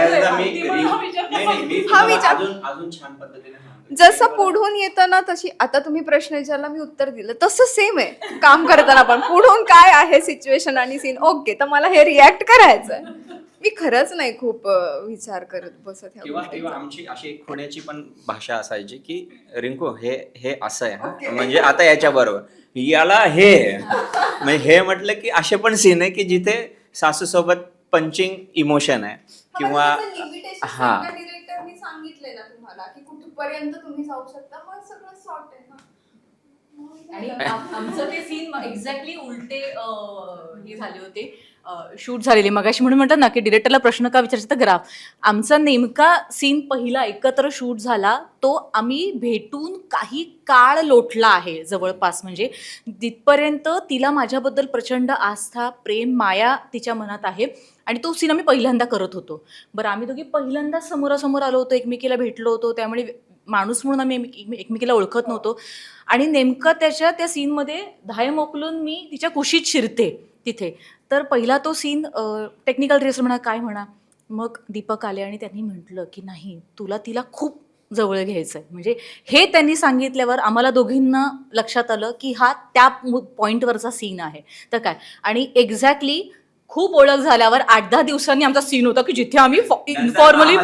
हा विचार अजून छान पद्धतीने सांगतो. जसं पुढून येतं ना, तशी आता तुम्ही प्रश्न विचारला, मी उत्तर दिलं, तसं सेम आहे काम करताना पण. पुढून काय आहे सिच्युएशन आणि सीन, ओके, तर मला हे रिॲक्ट करायचंय. मी खरंच नाही खूप विचार करत बसत ह्या किंवा गोष्टींचा. आमची अशी एक होण्याची पण भाषा असायची की रिंकू हे असं आहे हा. म्हणजे आता याच्या बरोबर याला हे म्हणजे हे म्हटलं की असे पण सीन आहे की जिथे सासू सोबत पंचिंग इमोशन आहे किंवा हा डिरेक्टरनी सांगितले ना तुम्हाला की कुठपर्यंत तुम्ही जाऊ शकता, मग सगळं सॉर्ट आहे ना. आणि आमचं ते सीन एक्झॅक्टली उलटे हे झाले होते, शूट झालेले मगाशी. म्हणून म्हणतात ना की डिरेक्टरला प्रश्न का विचारायचा, तर ग्राफ आमचा नेमका सीन पहिला एकत्र शूट झाला, तो आम्ही भेटून काही काळ लोटला आहे जवळपास. म्हणजे तिथपर्यंत तिला माझ्याबद्दल प्रचंड आस्था, प्रेम, माया तिच्या मनात आहे आणि तो सीन आम्ही पहिल्यांदा करत होतो. बरं, आम्ही दोघी पहिल्यांदा समोरासमोर आलो होतो, एकमेकीला भेटलो होतो, त्यामुळे माणूस म्हणून आम्ही एकमेकीला ओळखत नव्हतो. आणि नेमकं त्या सीनमध्ये धाय मोकलून मी तिच्या कुशीत शिरते तिथे. तर पहिला तो सीन टेक्निकल रिहर्सल म्हणा काय म्हणा, मग दीपक आले आणि त्यांनी म्हटलं की नाही, तुला तिला खूप जवळ घ्यायचं आहे. म्हणजे हे त्यांनी सांगितल्यावर आम्हाला दोघींना लक्षात आलं की हा त्या पॉईंटवरचा सीन आहे. तर काय, आणि एक्झॅक्टली खूप ओळख झाल्यावर 8-10 दिवसांनी आमचा सीन होता की जिथे आम्ही इन्फॉर्मली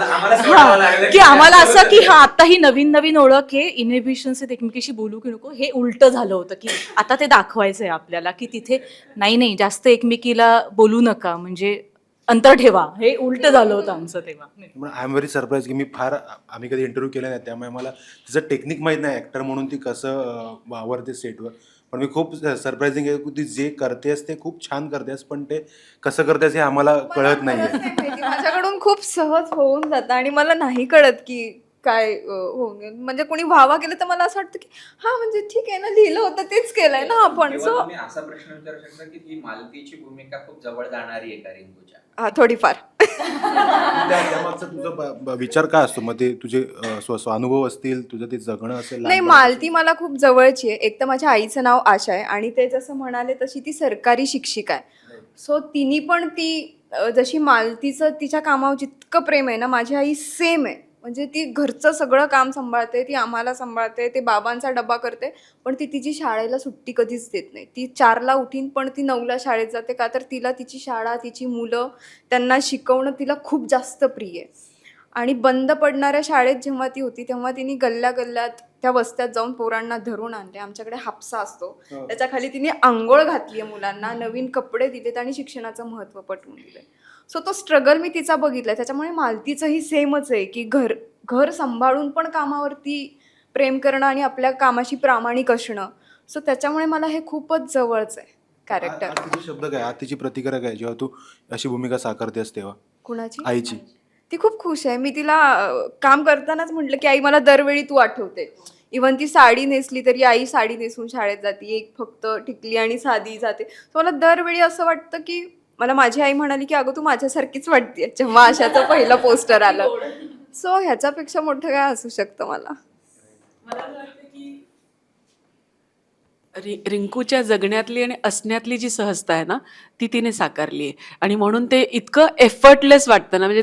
की आम्हाला असं की हा आता ही नवीन ओळख आहे, इनहिबिशन्स आहेत, एकमेकीशी बोलू की नको, हे उलटं झालं होतं की आता ते दाखवायचंय आपल्याला की तिथे नाही जास्त एकमेकीला बोलू नका, म्हणजे अंतर ठेवा. हे उलटं झालं होतं आमचं तेव्हा. आय एम व्हेरी सरप्राईज की आम्ही कधी इंटरव्ह्यू केला नाही, त्यामुळे मला तिचं टेक्निक माहीत नाही ॲक्टर म्हणून ती कसं वावरते सेटवर. पण मी खूप सरप्रायझिंग आहे की ती जे करतेस ते खूप छान करतेस, पण ते कसं करतेस हे आम्हाला कळत नाही खरंच नाही माहिती. माझ्याकडून खूप सहज होऊन जातं आणि मला नाही कळत की काय होऊन गेलं. म्हणजे कोणी व्हावा गेलं तर मला असं वाटतं की हा म्हणजे ठीक आहे ना, लिहिलं होतं तेच केलंय ना आपण. तेव्हा सो तुम्ही असा प्रश्न विचारू शकता की ही मालतीची भूमिका खूप जवळ जाणारी आहे का रिंकूच्या? हा, थोडीफार. त्यामागचा तुझा विचार काय असतो? मग ते तुझे स्वानुभव असतील, तुझं ते जगणं असेल. नाही, मालती मला खूप जवळची आहे. एक तर माझ्या आईचं नाव आशा आहे आणि ते जसं म्हणाले तशी ती सरकारी शिक्षिका आहे. सो तिने पण जशी मालतीचं तिच्या कामावर जितकं प्रेम आहे ना, माझी आई सेम आहे. म्हणजे ती घरचं सगळं काम सांभाळते, ती आम्हाला सांभाळते, ते बाबांचा डबा करते, पण ती तिची शाळेला सुट्टी कधीच देत नाही. ती 4ला उठीन पण ती 9ला शाळेत जाते, का तर तिला तिची शाळा, तिची मुलं, त्यांना शिकवणं तिला खूप जास्त प्रिय आहे. आणि बंद पडणाऱ्या शाळेत जेव्हा ती होती तेव्हा तिने गल्ल्या गल्ल्यात त्या वस्त्यात जाऊन पोरांना धरून आणले. आमच्याकडे हापसा असतो, त्याच्या खाली तिने आंघोळ घातली आहे मुलांना, नवीन कपडे दिलेत आणि शिक्षणाचं महत्त्व पटवून दिलंय. सो तो स्ट्रगल मी तिचा बघितलाय. त्याच्यामुळे मालतीचंही सेमच आहे की घर घर सांभाळून पण कामावरती प्रेम करणं आणि आपल्या कामाशी प्रामाणिक असणं. सो त्याच्यामुळे मला हे खूपच जवळच आहे कॅरेक्टर. आज तिचे शब्द काय, आज तिची प्रतिक्रिया काय जेव्हा तू अशी भूमिका साकारतेस तेव्हा? कुणाची? आईची. ती खूप खुश आहे. मी तिला काम करतानाच म्हटलं की आई मला दरवेळी तू आठवते. इव्हन ती साडी नेसली तरी आई साडी नेसून शाळेत जाते, एक फक्त टिकली आणि साधी जाते. So मला दरवेळी असं वाटतं की मला माझी आई म्हणाली की अगं तू माझ्यासारखीच वाटतेय जेव्हा आशाचं पहिलं पोस्टर आलं. सो ह्याच्यापेक्षा मोठं काय असू शकतं मला. मला असं वाटतं की रिंकूच्या जगण्यातली आणि असण्यातली जी सहजता आहे ना ती तिने साकारली आहे आणि म्हणून ते इतकं एफर्टलेस वाटतं ना. म्हणजे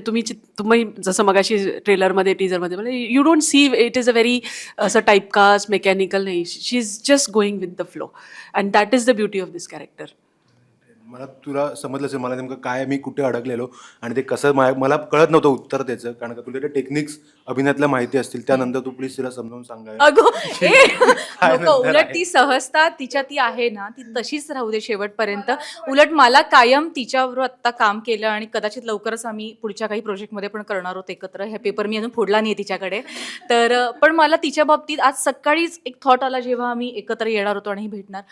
तुम्ही जसं मगाशी ट्रेलरमध्ये टीजरमध्ये म्हणजे you don't see it is a very असं टाईपकास्ट मेकॅनिकल नाही. She is just going with the flow and that is the beauty of this character. मला तुला समजलं असेल मला नेमकं काय मी कुठे अडकलेलो आणि ते कसं मला कळत नव्हतं उत्तर त्याचं, कारण का तुला ते टेक्निक्स अभिनयातल्या माहिती असतील. त्यानंतर तू प्लीज तिला समजावून सांगायला. अगो काय नको, नंतर उलट आहे? ती सहजता तिच्या ती आहे ना ती तशीच राहू दे शेवटपर्यंत. उलट मला कायम तिच्यावर आत्ता काम केलं आणि कदाचित लवकरच आम्ही पुढच्या काही प्रोजेक्टमध्ये पण करणार आहोत एकत्र. हे पेपर मी अजून फोडला नाही तिच्याकडे. तर पण मला तिच्या बाबतीत आज सकाळीच एक थॉट आला जेव्हा आम्ही एकत्र येणार होतो आणि भेटणार.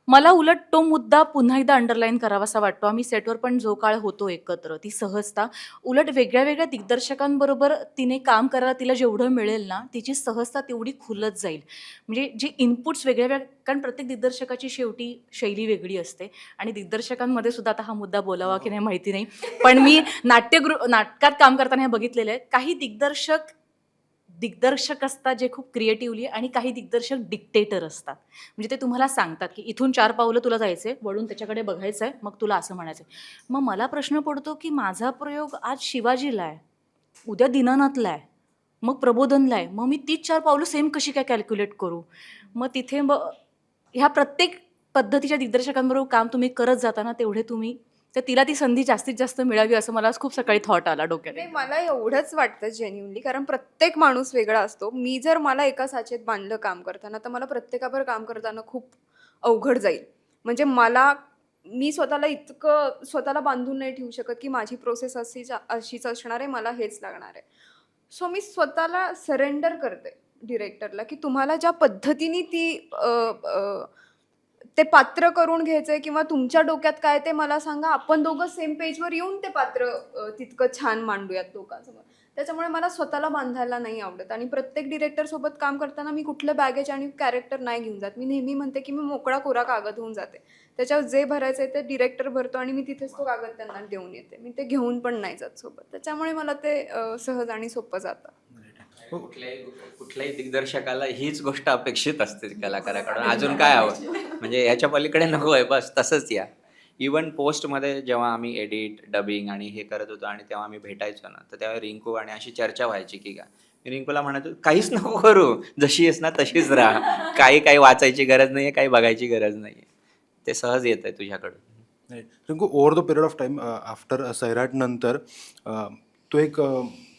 मला उलट तो मुद्दा पुन्हा एकदा अंडरलाईन करावासा वाटतो. आम्ही सेटवर पण जो काळ होतो एकत्र, ती सहजता. उलट वेगळ्या वेगळ्या दिग्दर्शकांबरोबर तिने काम करायला तिला जेवढं मिळेल ना तिची सहजता तेवढी खुलत जाईल. म्हणजे जे इनपुट्स वेगळ्या कारण प्रत्येक दिग्दर्शकाची शेवटी शैली वेगळी असते आणि दिग्दर्शकांमध्ये सुद्धा आता हा मुद्दा बोलावा की नाही माहिती नाही, पण मी नाटकात काम करताना हे बघितलेलं आहे. काही दिग्दर्शक असतात जे खूप क्रिएटिव्हली आणि काही दिग्दर्शक डिक्टेटर असतात. म्हणजे ते तुम्हाला सांगतात की इथून 4 पावलं तुला जायचंय, वळून त्याच्याकडे बघायचंय, मग तुला असं म्हणायचंय. मग मला प्रश्न पडतो की माझा प्रयोग आज शिवाजीला आहे, उद्या दीनानाथला आहे, मग प्रबोधनला आहे. मग मी तीच 4 पावलं सेम कशी काय कॅल्क्युलेट करू? मग तिथे ह्या प्रत्येक पद्धतीच्या दिग्दर्शकांबरोबर काम तुम्ही करत जाताना तेवढे तुम्ही तर तिला ती संधी जास्तीत जास्त मिळावी असं मला आज खूप सकाळी थॉट आला डोक्यात. नाही, मला एवढंच वाटतं जेन्युइनली, कारण प्रत्येक माणूस वेगळा असतो. मी जर मला एका साचेत बांधलं काम करताना तर मला प्रत्येकावर काम करताना खूप अवघड जाईल. म्हणजे मी स्वतःला बांधून नाही ठेवू शकत की माझी प्रोसेस अशीच असणार आहे, मला हेच लागणार आहे. सो मी स्वतःला सरेंडर करते डिरेक्टरला की तुम्हाला ज्या पद्धतीने ते पात्र करून घ्यायचंय किंवा तुमच्या डोक्यात काय ते मला सांगा. आपण दोघं सेम पेजवर येऊन ते पात्र तितकं छान मांडूयात लोकांसमोर. त्याच्यामुळे मला स्वतःला बांधायला नाही आवडत आणि प्रत्येक डिरेक्टरसोबत काम करताना मी कुठलं बॅगेज आणि कॅरेक्टर नाही घेऊन जात. मी नेहमी म्हणते की मी मोकळा कोरा कागद होऊन जाते. त्याच्यावर जे भरायचं आहे ते डिरेक्टर भरतो आणि मी तिथेच तो कागद त्यांना देऊन येते. मी ते घेऊन पण नाही जात सोबत. त्याच्यामुळे मला ते सहज आणि सोपं जातं. कुठल्याही दिग्दर्शकाला हीच गोष्ट अपेक्षित असते कलाकाराकडून. अजून काय हवं, म्हणजे याच्या पलीकडे नको आहे, बस तसंच या. इवन पोस्टमध्ये जेव्हा आम्ही एडिट डबिंग आणि हे करत होतो आणि तेव्हा आम्ही भेटायचो ना, तर तेव्हा रिंकू आणि अशी चर्चा व्हायची की मी रिंकूला म्हणायचो काहीच नको करू, जशी आहेस ना तशीच राहा, काही वाचायची गरज नाही आहे, काही बघायची गरज नाही आहे, ते सहज येत आहे तुझ्याकडून. नाही Rinku, over the period of time after Sairat नंतर तो एक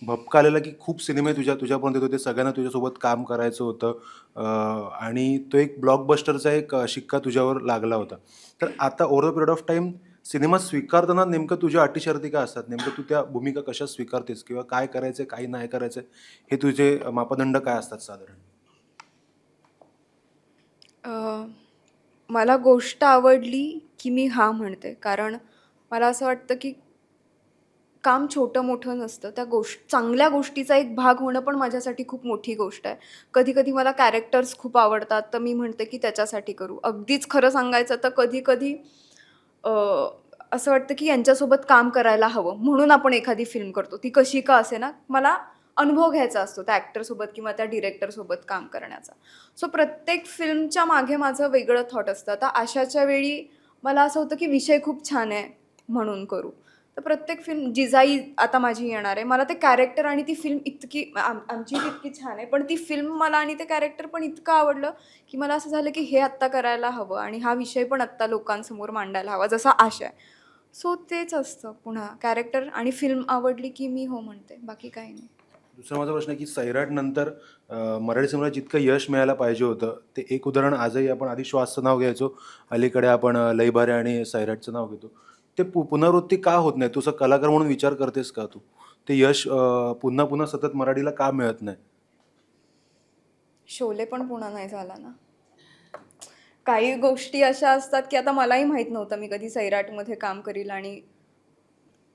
भपका आलेला की खूप सिनेमे तुझ्यापर्यंत येत होते, सगळ्यांना तुझ्यासोबत काम करायचं होतं आणि तो एक ब्लॉकबस्टरचा एक शिक्का तुझ्यावर लागला होता. तर आता over the period of time cinema स्वीकारताना नेमकं तुझ्या अटी शर्ती काय असतात? नेमकं तू त्या भूमिका कशा स्वीकारतेस किंवा काय करायचं काही नाही करायचं हे तुझे मापदंड काय असतात साधारण? मला गोष्ट आवडली की मी हा म्हणते. कारण मला असं वाटतं की काम छोटं मोठं नसतं. चांगल्या गोष्टीचा एक भाग होणं पण माझ्यासाठी खूप मोठी गोष्ट आहे. कधी कधी मला कॅरेक्टर्स खूप आवडतात तर मी म्हणते की त्याच्यासाठी करू. अगदीच खरं सांगायचं तर कधी कधी असं वाटतं की यांच्यासोबत काम करायला हवं म्हणून आपण एखादी फिल्म करतो. ती कशी का असे ना, मला अनुभव घ्यायचा असतो त्या ॲक्टरसोबत किंवा त्या डिरेक्टरसोबत काम करण्याचा. सो प्रत्येक फिल्मच्या मागे माझं वेगळं थॉट असतं. आता आशाच्या वेळी मला असं होतं की विषय खूप छान आहे म्हणून करू. तर प्रत्येक फिल्म जिजाई आता माझी येणार आहे, मला ते कॅरेक्टर आणि ती फिल्म आमची इतकी छान आहे, पण ती फिल्म मला आणि ते कॅरेक्टर पण इतकं आवडलं की मला असं झालं की हे आत्ता करायला हवं आणि हा विषय पण आत्ता लोकांसमोर मांडायला हवा जसा आशा आहे. सो तेच असतं. पुन्हा कॅरेक्टर आणि फिल्म आवडली की मी हो म्हणते, बाकी काही नाही. दुसरा माझा प्रश्न आहे की सैराट नंतर मराठी सिनेमाला जितकं यश मिळायला पाहिजे होतं ते एक उदाहरण आजही आपण आधी श्वासचं नाव घ्यायचो, अलीकडे आपण लय भारे आणि सैराटचं नाव घेतो. ते पुनरावृत्ती का होत नाही? तू असं कलाकार म्हणून विचार करतेस का तू? ते यश पुन्हा पुन्हा सतत मराठीला का मिळत नाही? शोले पण पुन्हा नाही झाला ना. काही गोष्टी अशा असतात की आता मलाही माहीत नव्हतं मी कधी सैराटमध्ये काम करील आणि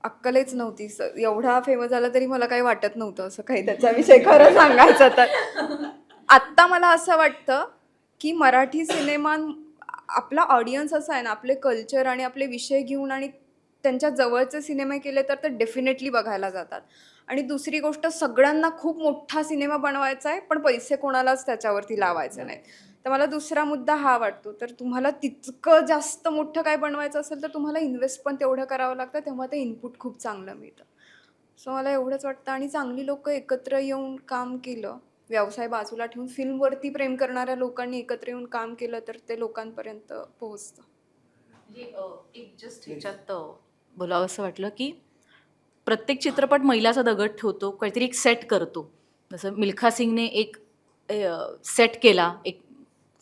अक्कलच नव्हती. एवढा फेमस झाला तरी मला काही वाटत नव्हतं असं काही त्याच्याविषयी खरं सांगायचं तर. आत्ता मला असं वाटतं की मराठी सिनेमा आपला ऑडियन्स असा आहे ना, आपले कल्चर आणि आपले विषय घेऊन आणि त्यांच्या जवळचे सिनेमे केले तर ते डेफिनेटली बघायला जातात. आणि दुसरी गोष्ट, सगळ्यांना खूप मोठा सिनेमा बनवायचा आहे पण पैसे कोणालाच त्याच्यावरती लावायचे नाहीत. तर मला दुसरा मुद्दा हा वाटतो, तर तुम्हाला तितकं जास्त मोठं काय बनवायचं असेल तर तुम्हाला इन्व्हेस्ट पण तेवढं करावं लागतं, तेव्हा ते इनपुट खूप चांगलं मिळतं. सो मला एवढंच वाटतं. आणि चांगली लोकं एकत्र येऊन काम केलं, व्यवसाय बाजूला ठेवून फिल्मवरती प्रेम करणाऱ्या लोकांनी एकत्र येऊन काम केलं तर ते लोकांपर्यंत पोहोचतं. म्हणजे एक जस्ट ह्याच्यात बोलावं असं वाटलं की प्रत्येक चित्रपट मैलाचा दगड ठेवतो, काहीतरी एक सेट करतो. जसं मिल्खा सिंगने एक सेट केला, एक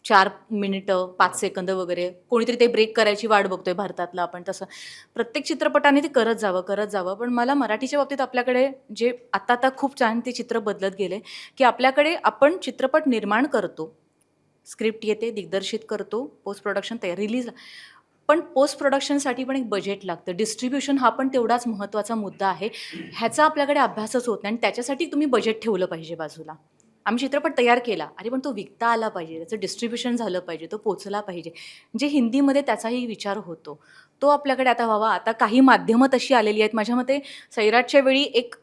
4 मिनिटं 5 सेकंद वगैरे, कोणीतरी ते ब्रेक करायची वाट बघतोय भारतातला आपण, तसं प्रत्येक चित्रपटाने ते करत जावं. पण मला मराठीच्या बाबतीत आपल्याकडे जे आता खूप छान ते चित्र बदलत गेले की आपल्याकडे आपण चित्रपट निर्माण करतो, स्क्रिप्ट येते, दिग्दर्शित करतो, पोस्ट प्रोडक्शन तयार, रिलीज, पण पोस्ट प्रोडक्शनसाठी पण एक बजेट लागतं. डिस्ट्रीब्युशन हा पण तेवढाच महत्त्वाचा मुद्दा आहे. ह्याचा आपल्याकडे अभ्यासच होत नाही आणि त्याच्यासाठी तुम्ही बजेट ठेवलं पाहिजे बाजूला. आम्ही चित्रपट तयार केला, अरे पण तो विकता आला पाहिजे, त्याचं डिस्ट्रीब्युशन झालं पाहिजे, तो पोचला पाहिजे. म्हणजे हिंदीमध्ये त्याचाही विचार होतो, तो आपल्याकडे आता व्हावा. आता काही माध्यमं तशी आलेली आहेत. माझ्या मते सैराटच्या वेळी एक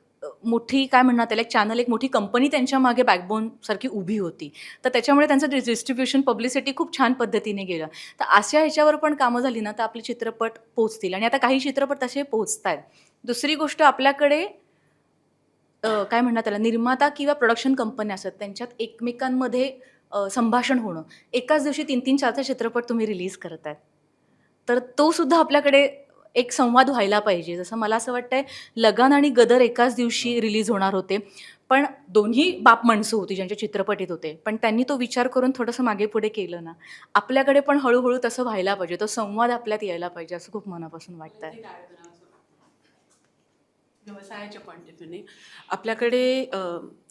मोठी काय म्हणणार त्याला, एक चॅनल, एक मोठी कंपनी त्यांच्या मागे बॅकबोन सारखी उभी होती. तर त्याच्यामुळे त्यांचं डिस्ट्रीब्युशन, पब्लिसिटी खूप छान पद्धतीने गेलं. तर अशा ह्याच्यावर पण कामं झाली ना तर आपले चित्रपट पोचतील आणि आता काही चित्रपट तसे पोचत आहेत. दुसरी गोष्ट, आपल्याकडे काय म्हणणार त्याला, निर्माता किंवा प्रोडक्शन कंपन्या असतात, त्यांच्यात एकमेकांमध्ये संभाषण होणं. एकाच दिवशी 3-3, 4-4 चित्रपट तुम्ही रिलीज करतायत, तर तो सुद्धा आपल्याकडे एक संवाद व्हायला पाहिजे. जसं मला असं वाटतंय, लगान आणि गदर एकाच दिवशी रिलीज होणार होते, पण दोन्ही बाप माणसं होती ज्यांचे चित्रपट येत होते, पण त्यांनी तो विचार करून थोडंसं मागे पुढे केलं ना. आपल्याकडे पण हळूहळू तसं व्हायला पाहिजे, तो संवाद आपल्यात यायला पाहिजे, असं खूप मनापासून वाटतंय. व्यवसायाच्या पॉईंट ऑफ व्ह्यूने आपल्याकडे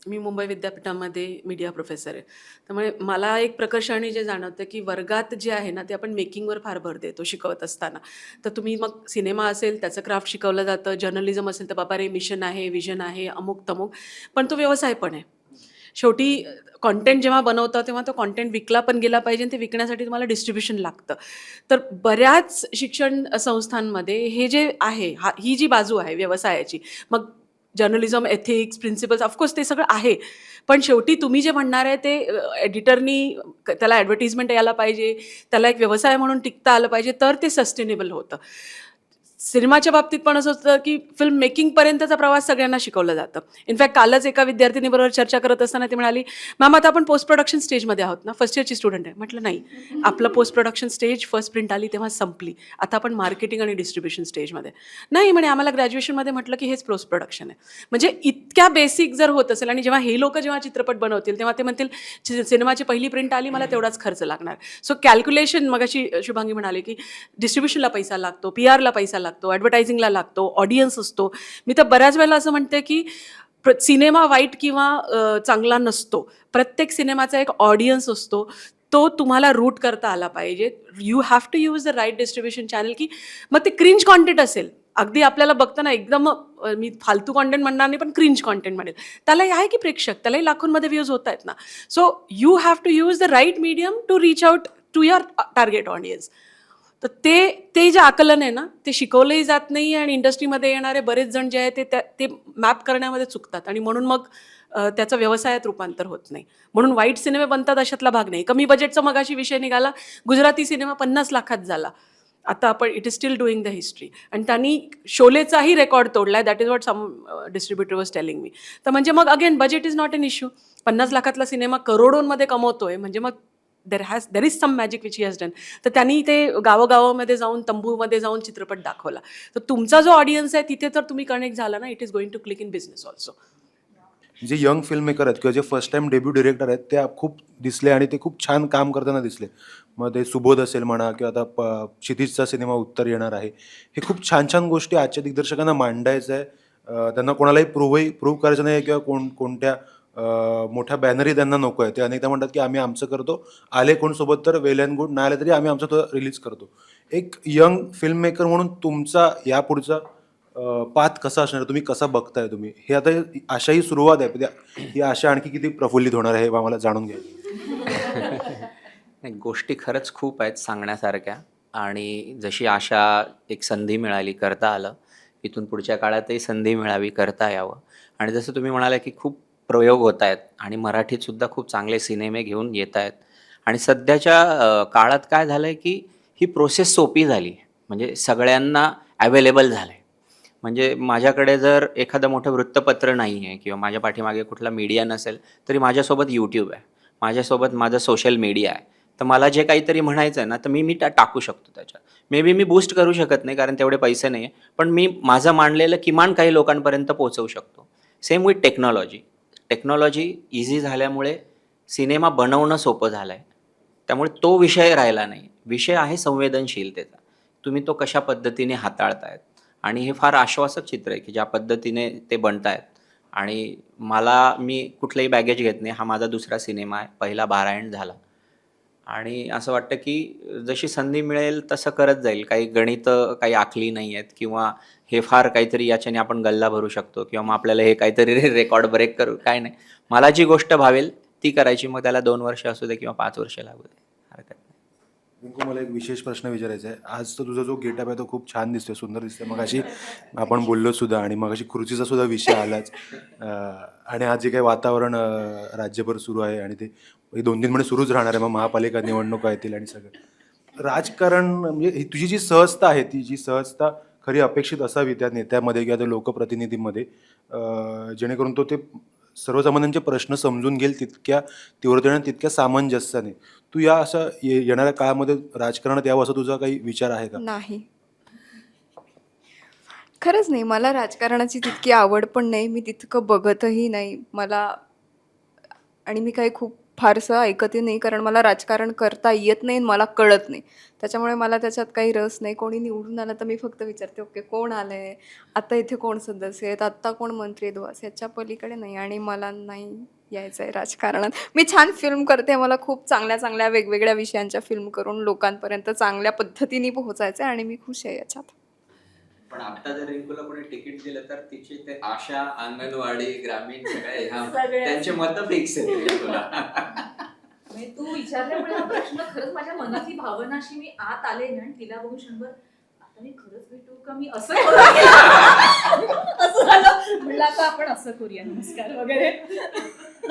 मी मुंबई विद्यापीठामध्ये मीडिया प्रोफेसर आहे, त्यामुळे मला एक प्रकर्षाने जे जाणवतं की वर्गात जे आहे ना ते आपण मेकिंगवर फार भर देतो शिकवत असताना. तर तुम्ही मग सिनेमा असेल त्याचं क्राफ्ट शिकवलं जातं, जर्नलिझम असेल तर बाबा रे मिशन आहे, विजन आहे, अमुक तमुक, पण तो व्यवसाय पण आहे. शेवटी कॉन्टेंट जेव्हा बनवता तेव्हा तो कॉन्टेंट विकला पण गेला पाहिजे आणि ते विकण्यासाठी तुम्हाला डिस्ट्रीब्युशन लागतं. तर बऱ्याच शिक्षण संस्थांमध्ये हे जे आहे, ही जी बाजू आहे व्यवसायाची, मग जर्नलिझम, एथिक्स, प्रिन्सिपल्स, ऑफकोर्स ते सगळं आहे, पण शेवटी तुम्ही जे म्हणणार आहे ते एडिटरनी त्याला ॲडव्हर्टिजमेंट यायला पाहिजे, त्याला एक व्यवसाय म्हणून टिकता आलं पाहिजे, तर ते सस्टेनेबल होतं. सिनेमाच्या बाबतीत पण असं होतं की फिल्म मेकिंगपर्यंतचा प्रवास सगळ्यांना शिकवलं जातं. इनफॅक्ट कालच एका विद्यार्थिनीबरोबर चर्चा करत असताना ती म्हणाली, मॅम आता आपण पोस्ट प्रोडक्शन स्टेजमध्ये आहोत ना, फर्स्ट इयरची स्टुडंट आहे. म्हटलं नाही, आपलं post production stage first print आली तेव्हा संपली, आता आपण मार्केटिंग आणि डिस्ट्रीब्युशन स्टेजमध्ये. नाही म्हणे, आम्हाला ग्रॅज्युएशनमध्ये म्हटलं की हेच पोस्ट प्रोडक्शन आहे. म्हणजे इतक्या बेसिक जर होत असेल आणि जेव्हा हे लोक जेव्हा चित्रपट बनवतील तेव्हा ते म्हणतील सिनेमाची पहिली प्रिंट आली, मला तेवढाच खर्च लागणार. सो कॅल्क्युलेशन, मगाशी शुभांगी म्हणाले की डिस्ट्रीब्युशनला पैसा लागतो, PR ला पैसा लागतो, ॲडव्हर्टायझिंगला लागतो, ऑडियन्स असतो. मी तर बऱ्याच वेळेला असं म्हणते की सिनेमा वाईट किंवा चांगला नसतो, प्रत्येक सिनेमाचा एक ऑडियन्स असतो, तो तुम्हाला रूट करता आला पाहिजे. You have to use the right distribution channel. की मग ते क्रिंज कॉन्टेंट असेल, अगदी आपल्याला बघताना एकदम मी फालतू कॉन्टेंट म्हणणार नाही पण क्रिंज कॉन्टेंट म्हणेल, त्यालाही आहे की प्रेक्षक, त्यालाही लाखोंमध्ये व्ह्यूज होत आहेत ना. So you have to use the right medium to reach out to your target audience. तर ते जे आकलन आहे ना ते शिकवलंही जात नाही आणि इंडस्ट्रीमध्ये येणारे बरेच जण जे आहे ते मॅप करण्यामध्ये चुकतात आणि म्हणून मग त्याचं व्यवसायात रूपांतर होत नाही. म्हणून वाईट सिनेमे बनतात अशातला भाग नाही. कमी बजेटचा मगाशी विषय निघाला, गुजराती सिनेमा 50 लाखात झाला, आता आपण it is still doing the history, आणि त्यांनी शोलेचाही रेकॉर्ड तोडलाय. That is what some distributor was telling me. तर म्हणजे मग again budget is not an issue. 50 लाखातला सिनेमा करोडोंमध्ये कमवतोय म्हणजे मग there is some magic which he has done. तर त्यांनी ते गावोगावामध्ये जाऊन, तंबूमध्ये जाऊन चित्रपट दाखवला. तर तुमचा जो ऑडियन्स आहे तिथे तर तुम्ही कनेक्ट झाला ना, it is going to click in business also. जे यंग फिल्म मेकर आहेत किंवा जे फर्स्ट टाइम डेब्यू डिरेक्टर आहेत ते खूप दिसले आणि ते खूप छान काम करताना दिसले. मग ते सुबोध असेल म्हणा किंवा आता क्षितिजचा सिनेमा उत्तर येणार आहे. हे खूप छान छान गोष्टी आजच्या दिग्दर्शकांना मांडायचं आहे. त्यांना कोणालाही प्रूव्ह करायचं नाही किंवा कोणत्या मोठ्या बॅनरही त्यांना नको आहे. ते अनेकदा म्हणतात की आम्ही आमचं करतो, आले कोण सोबत तर वेल अँड गुड, नाही आले तरी आम्ही आमचं तो रिलीज करतो. एक यंग फिल्म मेकर म्हणून तुमचा यापुढचा पाथ कसा असणार, तुम्ही कसा बघताय तुम्ही हे आता आशाही सुरुवात आहे. ही आशा आणखी किती प्रफुल्लित होणार आहे हे आम्हाला जाणून घ्यायचं. नाही, गोष्टी खरंच खूप आहेत सांगण्यासारख्या. आणि जशी आशा एक संधी मिळाली, करता आलं, इथून पुढच्या काळातही संधी मिळावी, करता यावं. आणि जसं तुम्ही म्हणाला की खूप प्रयोग होत आहेत आणि मराठीत सुद्धा खूप चांगले सिनेमे घेऊन येत आहेत. आणि सध्याच्या काळात काय झालं आहे की ही प्रोसेस सोपी झाली, म्हणजे सगळ्यांना अवेलेबल झालं आहे. म्हणजे माझ्याकडे जर एखादं मोठं वृत्तपत्र नाही आहे किंवा माझ्या पाठीमागे कुठला मीडिया नसेल, तरी माझ्यासोबत यूट्यूब आहे, माझ्यासोबत माझं सोशल मीडिया आहे. तर मला जे काहीतरी म्हणायचं आहे ना, तर मी टाकू शकतो त्याच्यात. मे बी मी बूस्ट करू शकत नाही कारण तेवढे पैसे नाही आहे, पण मी माझं मांडलेलं किमान काही लोकांपर्यंत पोहोचवू शकतो. Same with technology. Technology easy झाल्यामुळे सिनेमा बनवणं सोपं झालं आहे. त्यामुळे तो विषय राहिला नाही. विषय आहे संवेदनशीलतेचा. तुम्ही तो कशा पद्धतीने हाताळतायत. आणि हे फार आश्वासक चित्र आहे की ज्या पद्धतीने ते बनतायत. आणि मी कुठलंही बॅगेज घेत नाही. हा माझा दुसरा सिनेमा आहे. पहिला 12 झाला. आणि असं वाटतं की जशी संधी मिळेल तसं करत जाईल. काही गणितं काही आखली नाही आहेत किंवा हे फार काहीतरी याच्याने आपण गल्ला भरू शकतो किंवा मग आपल्याला हे काहीतरी रेकॉर्ड ब्रेक करू, काय नाही. मला जी गोष्ट भावेल ती करायची. मग त्याला 2 वर्ष असू दे किंवा 5 वर्ष लागू दे, हरकत नाही. रिंकू, मला एक विशेष प्रश्न विचारायचा आहे. आज तर तुझा जो गेटअप आहे तो खूप छान दिसतोय, सुंदर दिसतोय. मगाशी आपण बोललो सुद्धा आणि मगाशी खुर्चीचा सुद्धा विषय आलाच. आणि आज जे काही वातावरण राज्यभर सुरू आहे आणि ते 2-3 महिने सुरूच राहणार आहे. मग महापालिका निवडणुका येतील आणि सगळं राजकारण, म्हणजे ही तुझी जी सहजता आहे, ती जी सहजता खरी अपेक्षित असावी त्या नेत्यामध्ये किंवा त्या लोकप्रतिनिधीमध्ये, जेणेकरून तो ते सर्वसामान्यांचे प्रश्न समजून घेईल तितक्या तीव्रतेने आणि तितक्या सामंजस्याने. तू या असं येणाऱ्या काळामध्ये राजकारणात यावं असं तुझा काही विचार आहे का? नाही, खरंच नाही. मला राजकारणाची तितकी आवड पण नाही. मी तितकं बघतही नाही. आणि मी काही खूप फारसं ऐकतही नाही कारण मला राजकारण करता येत नाही आणि मला कळत नाही. त्याच्यामुळे मला त्याच्यात काही रस नाही. कोणी निवडून आलं तर मी फक्त विचारते, ओके कोण आलं आहे, आता इथे कोण सदस्य आहेत, आत्ता कोण मंत्री आहेत, बस याच्या पलीकडे नाही. आणि मला नाही यायचं आहे राजकारणात. मी छान फिल्म करते, मला खूप चांगल्या चांगल्या वेगवेगळ्या विषयांच्या फिल्म करून लोकांपर्यंत चांगल्या पद्धतीने पोहोचायचं आहे आणि मी खुश आहे याच्यात. पण आता जर रिंकूला कोणी तिकीट दिलं तर तिचे ते आशा, अंगणवाडी, ग्रामीण सगळे त्यांचे मत फिक्स आहे रिंकूला. म्हणजे तू विचारल्यामुळे हा प्रश्न खरंच माझ्या मनातली भावना अशी मी आत आले ना आणि तिला बघून क्षणभर आता मी खरंच भेटू का, मी असं असं झालं. म्हणलं आता आपण असं करूया, नमस्कार वगैरे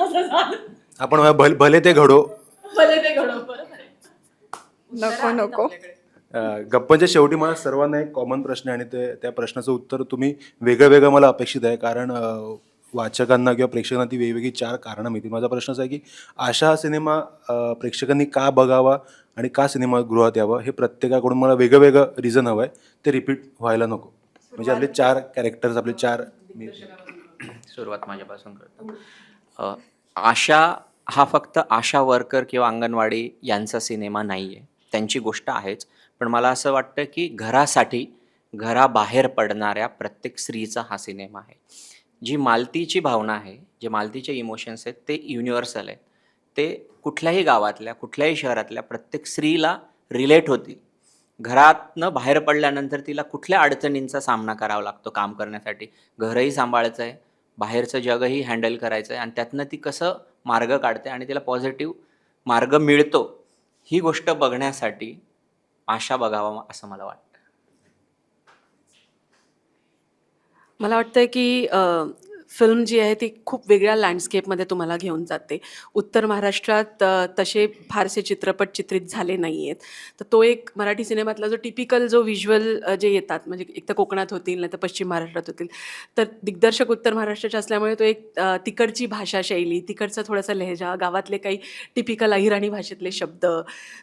असं झालं. आपण भले ते घडो. भले ते घडो. बरोबर आहे. नको नको. गप्पांच्या शेवटी मला सर्वांना एक कॉमन प्रश्न आहे आणि त्या प्रश्नाचं उत्तर तुम्ही वेगळं वेगळं मला अपेक्षित आहे, कारण वाचकांना किंवा प्रेक्षकांना ती वेगवेगळी 4 कारणं मिळतील. माझा प्रश्न असा आहे की आशा हा सिनेमा प्रेक्षकांनी का बघावा आणि का सिनेमागृहात यावं, हे प्रत्येकाकडून मला वेगळं वेगळं रिझन हवं आहे. ते रिपीट व्हायला नको. म्हणजे आपले 4 कॅरेक्टर्स, आपले 4 सुरुवात माझ्यापासून करतो. आशा हा फक्त आशा वर्कर किंवा अंगणवाडी यांचा सिनेमा नाही आहे. त्यांची गोष्ट आहेच, पण मला असं वाटतं की घराबाहेर पडणाऱ्या प्रत्येक स्त्रीचा हा सिनेमा आहे. जी मालतीची भावना आहे, जे मालतीचे इमोशन्स आहेत, ते युनिव्हर्सल आहेत. ते कुठल्याही गावातल्या, कुठल्याही शहरातल्या प्रत्येक स्त्रीला रिलेट होतील. घरातनं बाहेर पडल्यानंतर तिला कुठल्या अडचणींचा सामना करावा लागतो काम करण्यासाठी. घरही सांभाळायचं आहे, बाहेरचं जगही हँडल करायचं आहे आणि त्यातनं ती कसं मार्ग काढते आणि तिला पॉझिटिव्ह मार्ग मिळतो, ही गोष्ट बघण्यासाठी आशा बघावा असं मला वाटतं. मला वाटतंय की फिल्म जी आहे ती खूप वेगळ्या लँडस्केपमध्ये तुम्हाला घेऊन जाते. उत्तर महाराष्ट्रात तसे फारसे चित्रपट चित्रित झाले नाही आहेत. तर तो एक मराठी सिनेमातला जो टिपिकल जो व्हिज्युअल जे येतात, म्हणजे एक तर कोकणात होतील नाही तर पश्चिम महाराष्ट्रात होतील, तर दिग्दर्शक उत्तर महाराष्ट्राचे असल्यामुळे तो एक तिकडची भाषा शैली, तिकडचा थोडासा लहेजा, गावातले काही टिपिकल अहिराणी भाषेतले शब्द,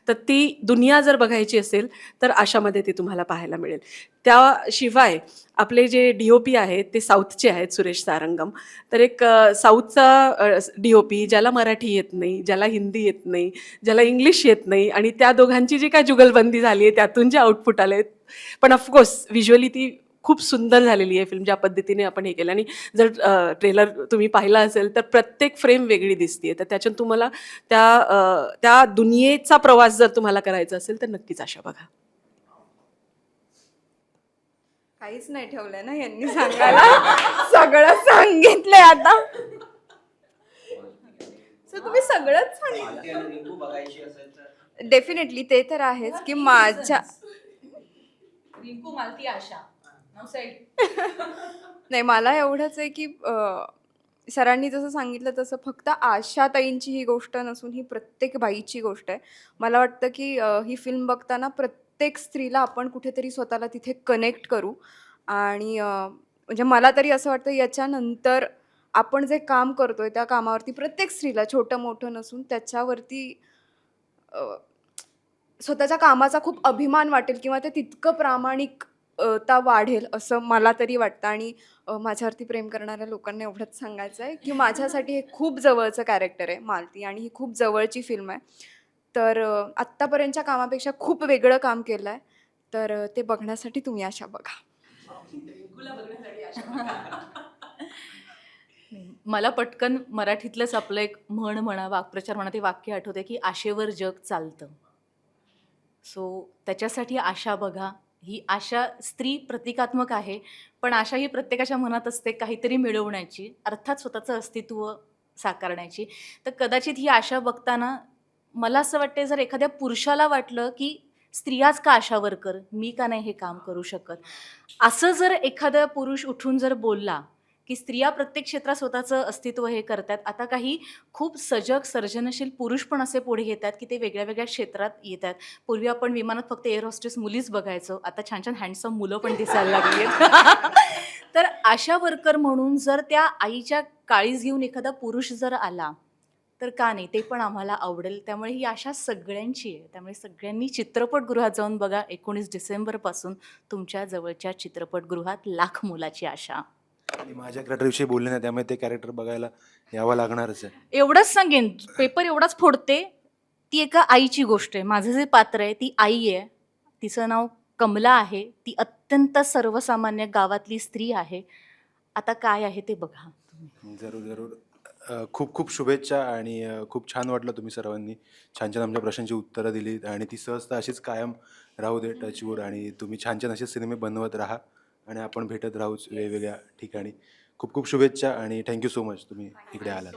तर ती दुनिया जर बघायची असेल तर आशामध्ये ती तुम्हाला पाहायला मिळेल. त्याशिवाय आपले जे DOP आहेत ते साऊथचे आहेत, सुरेश सारंगम. तर एक साऊथचा DOP ज्याला मराठी येत नाही, ज्याला हिंदी येत नाही, ज्याला इंग्लिश येत नाही, आणि त्या दोघांची जी काय जुगलबंदी झाली आहे त्यातून जे आउटपुट आले आहेत, पण ऑफकोर्स व्हिज्युअली ती खूप सुंदर झालेली आहे फिल्म, ज्या पद्धतीने आपण हे केलं. आणि जर ट्रेलर तुम्ही पाहिला असेल तर प्रत्येक फ्रेम वेगळी दिसते. तर त्याच्यात तुम्हाला त्या दुनियेचा प्रवास जर तुम्हाला करायचा असेल तर नक्कीच आशा बघा. काहीच नाही ठेवलंय ना यांनी सांगायला. सगळं सांगितलंय आता. So तुम्ही सगळंच सांगितलं. डेफिनेटली ते तर आहेच की माझ्या रिंकू मालती आशा नाही, मला एवढंच आहे की सरांनी जसं सांगितलं तसं फक्त आशाताईंची ही गोष्ट नसून ही प्रत्येक बाईची गोष्ट आहे. मला वाटतं की ही फिल्म बघताना प्रत्येक स्त्रीला आपण कुठेतरी स्वतःला तिथे कनेक्ट करू. आणि म्हणजे मला तरी असं वाटतं याच्यानंतर आपण जे काम करतोय त्या कामावरती प्रत्येक स्त्रीला छोटं मोठं नसून त्याच्यावरती स्वतःच्या कामाचा खूप अभिमान वाटेल किंवा ते तितकं प्रामाणिक ता वाढेल असं मला तरी वाटतं. आणि माझ्यावरती प्रेम करणाऱ्या लोकांना एवढंच सांगायचं आहे की माझ्यासाठी हे खूप जवळचं कॅरेक्टर आहे मालती, आणि ही खूप जवळची फिल्म आहे. तर आत्तापर्यंतच्या कामापेक्षा खूप वेगळं काम केलं आहे. तर ते बघण्यासाठी तुम्ही आशा बघा. मला पटकन मराठीतलंच आपलं एक म्हणा, वाक्प्रचार म्हणा, ते वाक्य आठवते की आशेवर जग चालतं. सो त्याच्यासाठी आशा बघा. ही आशा स्त्री प्रतिकात्मक आहे, पण आशा ही प्रत्येकाच्या मनात असते काहीतरी मिळवण्याची, अर्थात स्वतःचं अस्तित्व साकारण्याची. तर कदाचित ही आशा बघताना मला असं वाटते, जर एखाद्या पुरुषाला वाटलं की स्त्रियाच का आशा वर्कर, मी का नाही हे काम करू शकत, असं जर एखादा पुरुष उठून जर बोलला की स्त्रिया प्रत्येक क्षेत्रात स्वतःचं अस्तित्व हे करतात. आता काही खूप सजग सर्जनशील पुरुष पण असे पुढे येतात की ते वेगळ्या वेगळ्या क्षेत्रात येतात. पूर्वी आपण विमानात फक्त एअर होस्टेस मुलीच बघायचो, आता छान छान हँडसम मुलं पण दिसायला लागली आहेत. तर आशा वर्कर म्हणून जर त्या आईच्या काळीज घेऊन एखादा पुरुष जर आला तर का नाही, ते पण आम्हाला आवडेल. त्यामुळे ही आशा सगळ्यांची आहे. त्यामुळे सगळ्यांनी चित्रपटगृहात जाऊन बघा. 19 डिसेंबरपासून तुमच्या जवळच्या चित्रपटगृहात लाख मोलाची आशा. आणि माझ्या कॅरेक्टरविषयी बोलले नाही, त्यामुळे ते कॅरेक्टर बघायला यावं लागणारच आहे. एवढंच सांगेन, पेपर एवढाच फोडते. ती एका आईची गोष्ट आहे. माझं जे पात्र आहे ती आई आहे. तिचं नाव कमला आहे. ती अत्यंत सर्वसामान्य गावातली स्त्री आहे. आता काय आहे ते बघा तुम्ही. जरूर जरूर. खूप खूप शुभेच्छा. आणि खूप छान वाटलं तुम्ही सर्वांनी छान छान आमच्या प्रश्नांची उत्तरं दिलीत, आणि ती सहजता अशीच कायम राहू दे, टचवूड. आणि तुम्ही छान छान असे सिनेमे बनवत राहा, आणि आपण भेटत राहूच वेगवेगळ्या ठिकाणी. खूप खूप शुभेच्छा आणि थँक्यू सो मच तुम्ही इकडे आलात.